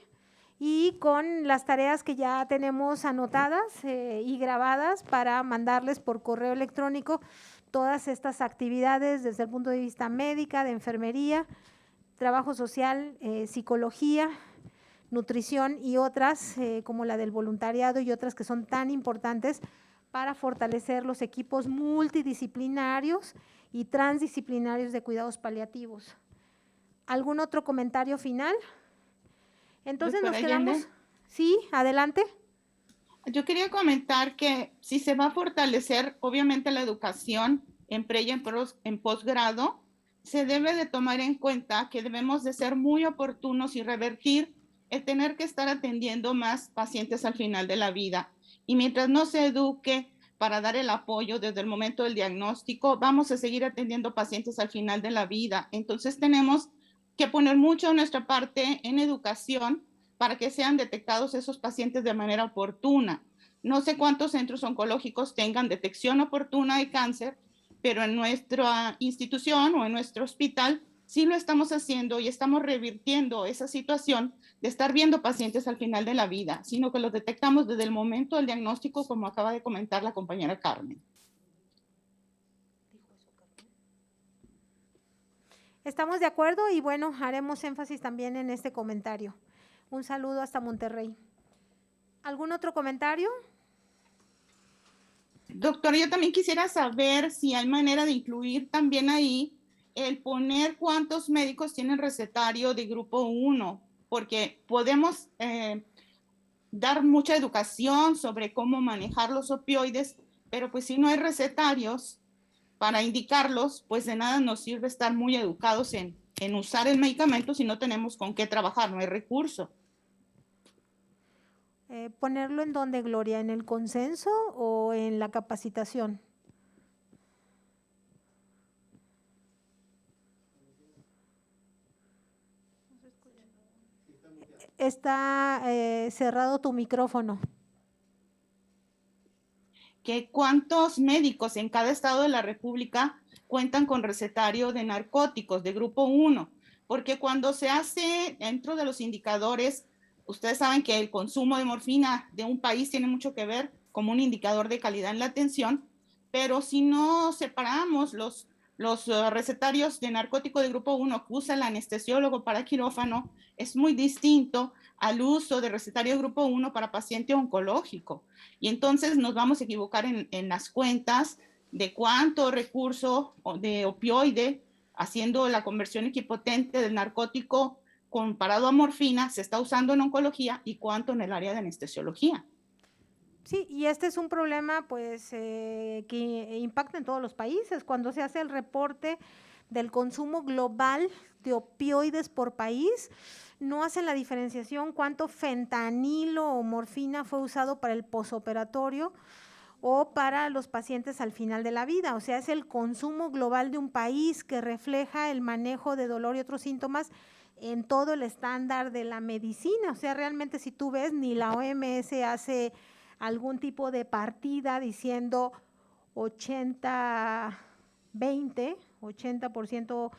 A: Y con las tareas que ya tenemos anotadas y grabadas para mandarles por correo electrónico todas estas actividades desde el punto de vista médica, de enfermería, trabajo social, psicología, nutrición y otras como la del voluntariado y otras que son tan importantes para fortalecer los equipos multidisciplinarios y transdisciplinarios de cuidados paliativos. ¿Algún otro comentario final? Entonces
V: Doctora
A: nos quedamos…
V: Allende.
A: Sí, adelante.
V: Yo quería comentar que si se va a fortalecer, obviamente, la educación en pre y en posgrado, se debe de tomar en cuenta que debemos de ser muy oportunos y revertir el tener que estar atendiendo más pacientes al final de la vida. Y mientras no se eduque para dar el apoyo desde el momento del diagnóstico, vamos a seguir atendiendo pacientes al final de la vida. Entonces tenemos que poner mucho de nuestra parte en educación para que sean detectados esos pacientes de manera oportuna. No sé cuántos centros oncológicos tengan detección oportuna de cáncer, pero en nuestra institución o en nuestro hospital sí lo estamos haciendo y estamos revirtiendo esa situación de estar viendo pacientes al final de la vida, sino que los detectamos desde el momento del diagnóstico, como acaba de comentar la compañera Carmen.
A: Estamos de acuerdo y bueno, haremos énfasis también en este comentario. Un saludo hasta Monterrey. ¿Algún otro comentario?
V: Doctora, yo también quisiera saber si hay manera de incluir también ahí el poner cuántos médicos tienen recetario de grupo 1, porque podemos dar mucha educación sobre cómo manejar los opioides, pero pues si no hay recetarios para indicarlos, pues de nada nos sirve estar muy educados en usar el medicamento si no tenemos con qué trabajar, no hay recurso.
A: ¿Ponerlo en dónde, Gloria? ¿En el consenso o en la capacitación? Está cerrado tu micrófono.
V: que cuántos médicos en cada estado de la República cuentan con recetario de narcóticos de grupo 1, porque cuando se hace dentro de los indicadores, ustedes saben que el consumo de morfina de un país tiene mucho que ver como un indicador de calidad en la atención, pero si no separamos los recetarios de narcótico de grupo 1 que usa el anestesiólogo para quirófano, es muy distinto al uso de recetario de grupo 1 para paciente oncológico. Y entonces nos vamos a equivocar en las cuentas de cuánto recurso de opioide, haciendo la conversión equipotente del narcótico comparado a morfina, se está usando en oncología y cuánto en el área de anestesiología.
A: Sí, y este es un problema pues que impacta en todos los países. Cuando se hace el reporte del consumo global de opioides por país, no hacen la diferenciación cuánto fentanilo o morfina fue usado para el posoperatorio o para los pacientes al final de la vida. O sea, es el consumo global de un país que refleja el manejo de dolor y otros síntomas en todo el estándar de la medicina. O sea, realmente si tú ves, ni la OMS hace algún tipo de partida diciendo 80-20, 80%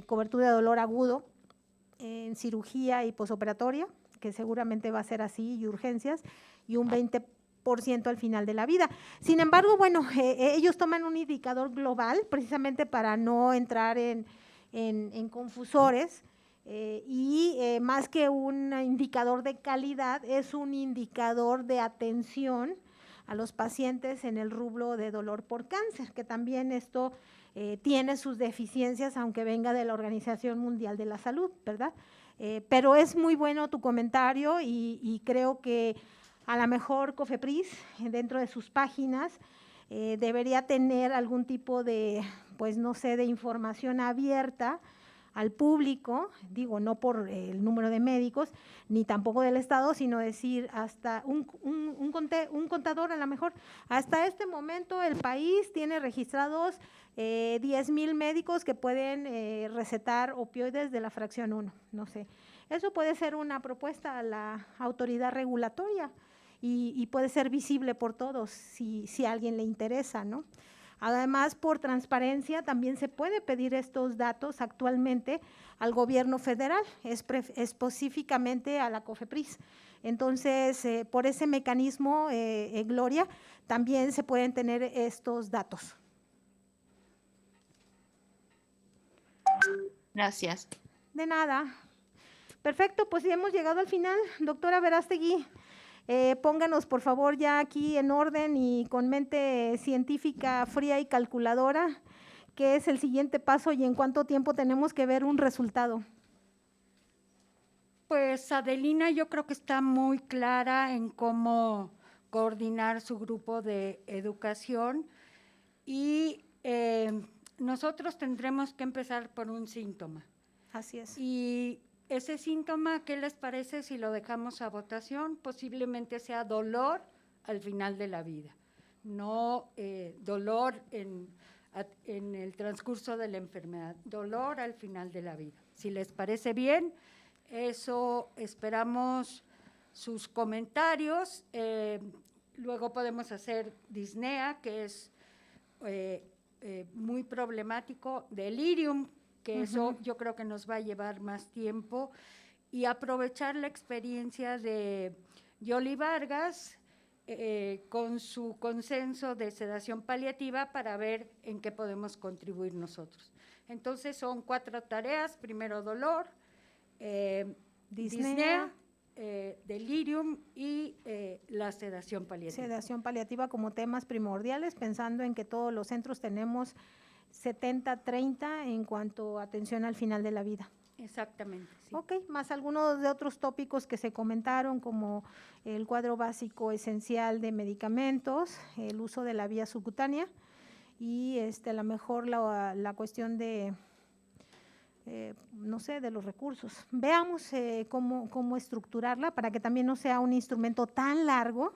A: cobertura de dolor agudo en cirugía y posoperatoria, que seguramente va a ser así, y urgencias, y un 20% al final de la vida. Sin embargo, bueno, ellos toman un indicador global precisamente para no entrar en confusores, más que un indicador de calidad, es un indicador de atención a los pacientes en el rubro de dolor por cáncer, que también esto tiene sus deficiencias, aunque venga de la Organización Mundial de la Salud, ¿verdad? Pero es muy bueno tu comentario y creo que a lo mejor COFEPRIS, dentro de sus páginas, debería tener algún tipo de, pues no sé, de información abierta al público, digo, no por el número de médicos, ni tampoco del Estado, sino decir hasta un contador a lo mejor, hasta este momento el país tiene registrados 10,000 médicos que pueden recetar opioides de la fracción 1, no sé. Eso puede ser una propuesta a la autoridad regulatoria y puede ser visible por todos si a alguien le interesa, ¿no? Además, por transparencia, también se puede pedir estos datos actualmente al gobierno federal, específicamente a la COFEPRIS. Entonces, por ese mecanismo, Gloria, también se pueden tener estos datos.
V: Gracias.
A: De nada. Perfecto, pues ya hemos llegado al final. Doctora Verástegui, pónganos por favor ya aquí en orden y con mente científica fría y calculadora, ¿qué es el siguiente paso y en cuánto tiempo tenemos que ver un resultado?
D: Pues Adelina yo creo que está muy clara en cómo coordinar su grupo de educación y nosotros tendremos que empezar por un síntoma.
A: Así es.
D: Y ese síntoma, ¿qué les parece si lo dejamos a votación? Posiblemente sea dolor al final de la vida, no dolor en el transcurso de la enfermedad, dolor al final de la vida. Si les parece bien, eso esperamos sus comentarios. Luego podemos hacer disnea, que es muy problemático, delirium, que eso yo creo que nos va a llevar más tiempo, y aprovechar la experiencia de Yoli Vargas con su consenso de sedación paliativa para ver en qué podemos contribuir nosotros. Entonces son 4 tareas: primero dolor, disnea, delirium y la sedación paliativa.
A: Sedación paliativa como temas primordiales, pensando en que todos los centros tenemos 70-30 en cuanto a atención al final de la vida.
D: Exactamente. Sí.
A: Ok, más algunos de otros tópicos que se comentaron, como el cuadro básico esencial de medicamentos, el uso de la vía subcutánea y a lo mejor la cuestión de, no sé, de los recursos. Veamos cómo estructurarla para que también no sea un instrumento tan largo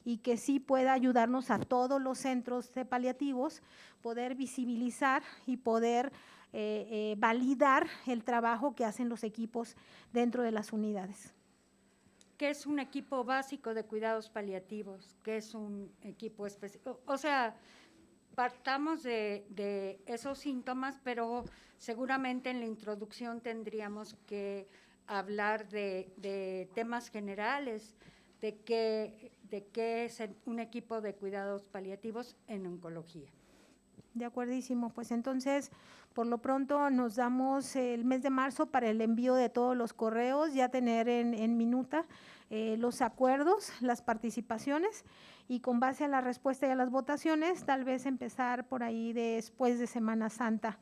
A: y que sí pueda ayudarnos a todos los centros de paliativos, poder visibilizar y poder validar el trabajo que hacen los equipos dentro de las unidades.
D: qué es un equipo básico de cuidados paliativos, qué es un equipo específico. O sea, partamos de esos síntomas, pero seguramente en la introducción tendríamos que hablar de temas generales, de qué es un equipo de cuidados paliativos en oncología.
A: De acuerdísimo, pues entonces por lo pronto nos damos el mes de marzo para el envío de todos los correos, ya tener en minuta los acuerdos, las participaciones y con base a la respuesta y a las votaciones, tal vez empezar por ahí después de Semana Santa,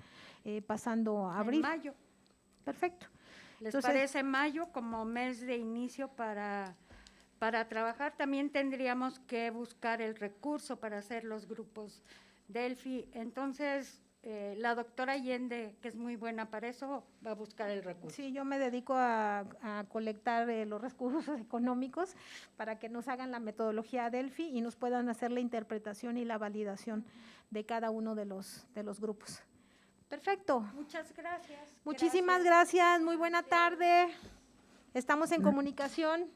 A: pasando a abril.
D: En mayo.
A: Perfecto.
D: ¿Les
A: Entonces,
D: parece mayo como mes de inicio para trabajar? También tendríamos que buscar el recurso para hacer los grupos Delphi. Entonces, la doctora Allende, que es muy buena para eso, va a buscar el recurso.
A: Sí, yo me dedico a colectar los recursos económicos para que nos hagan la metodología Delphi y nos puedan hacer la interpretación y la validación de cada uno de los grupos. Perfecto.
D: Muchas gracias.
A: Muchísimas gracias. Muy buena tarde. Estamos en comunicación.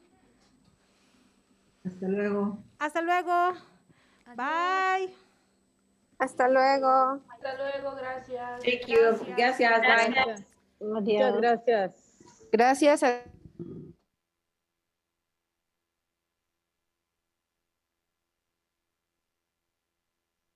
E: Hasta luego.
A: Hasta luego. Bye.
L: Hasta luego.
K: Hasta luego, gracias.
H: Thank you. Gracias.
Q: Muchas gracias.
U: Gracias a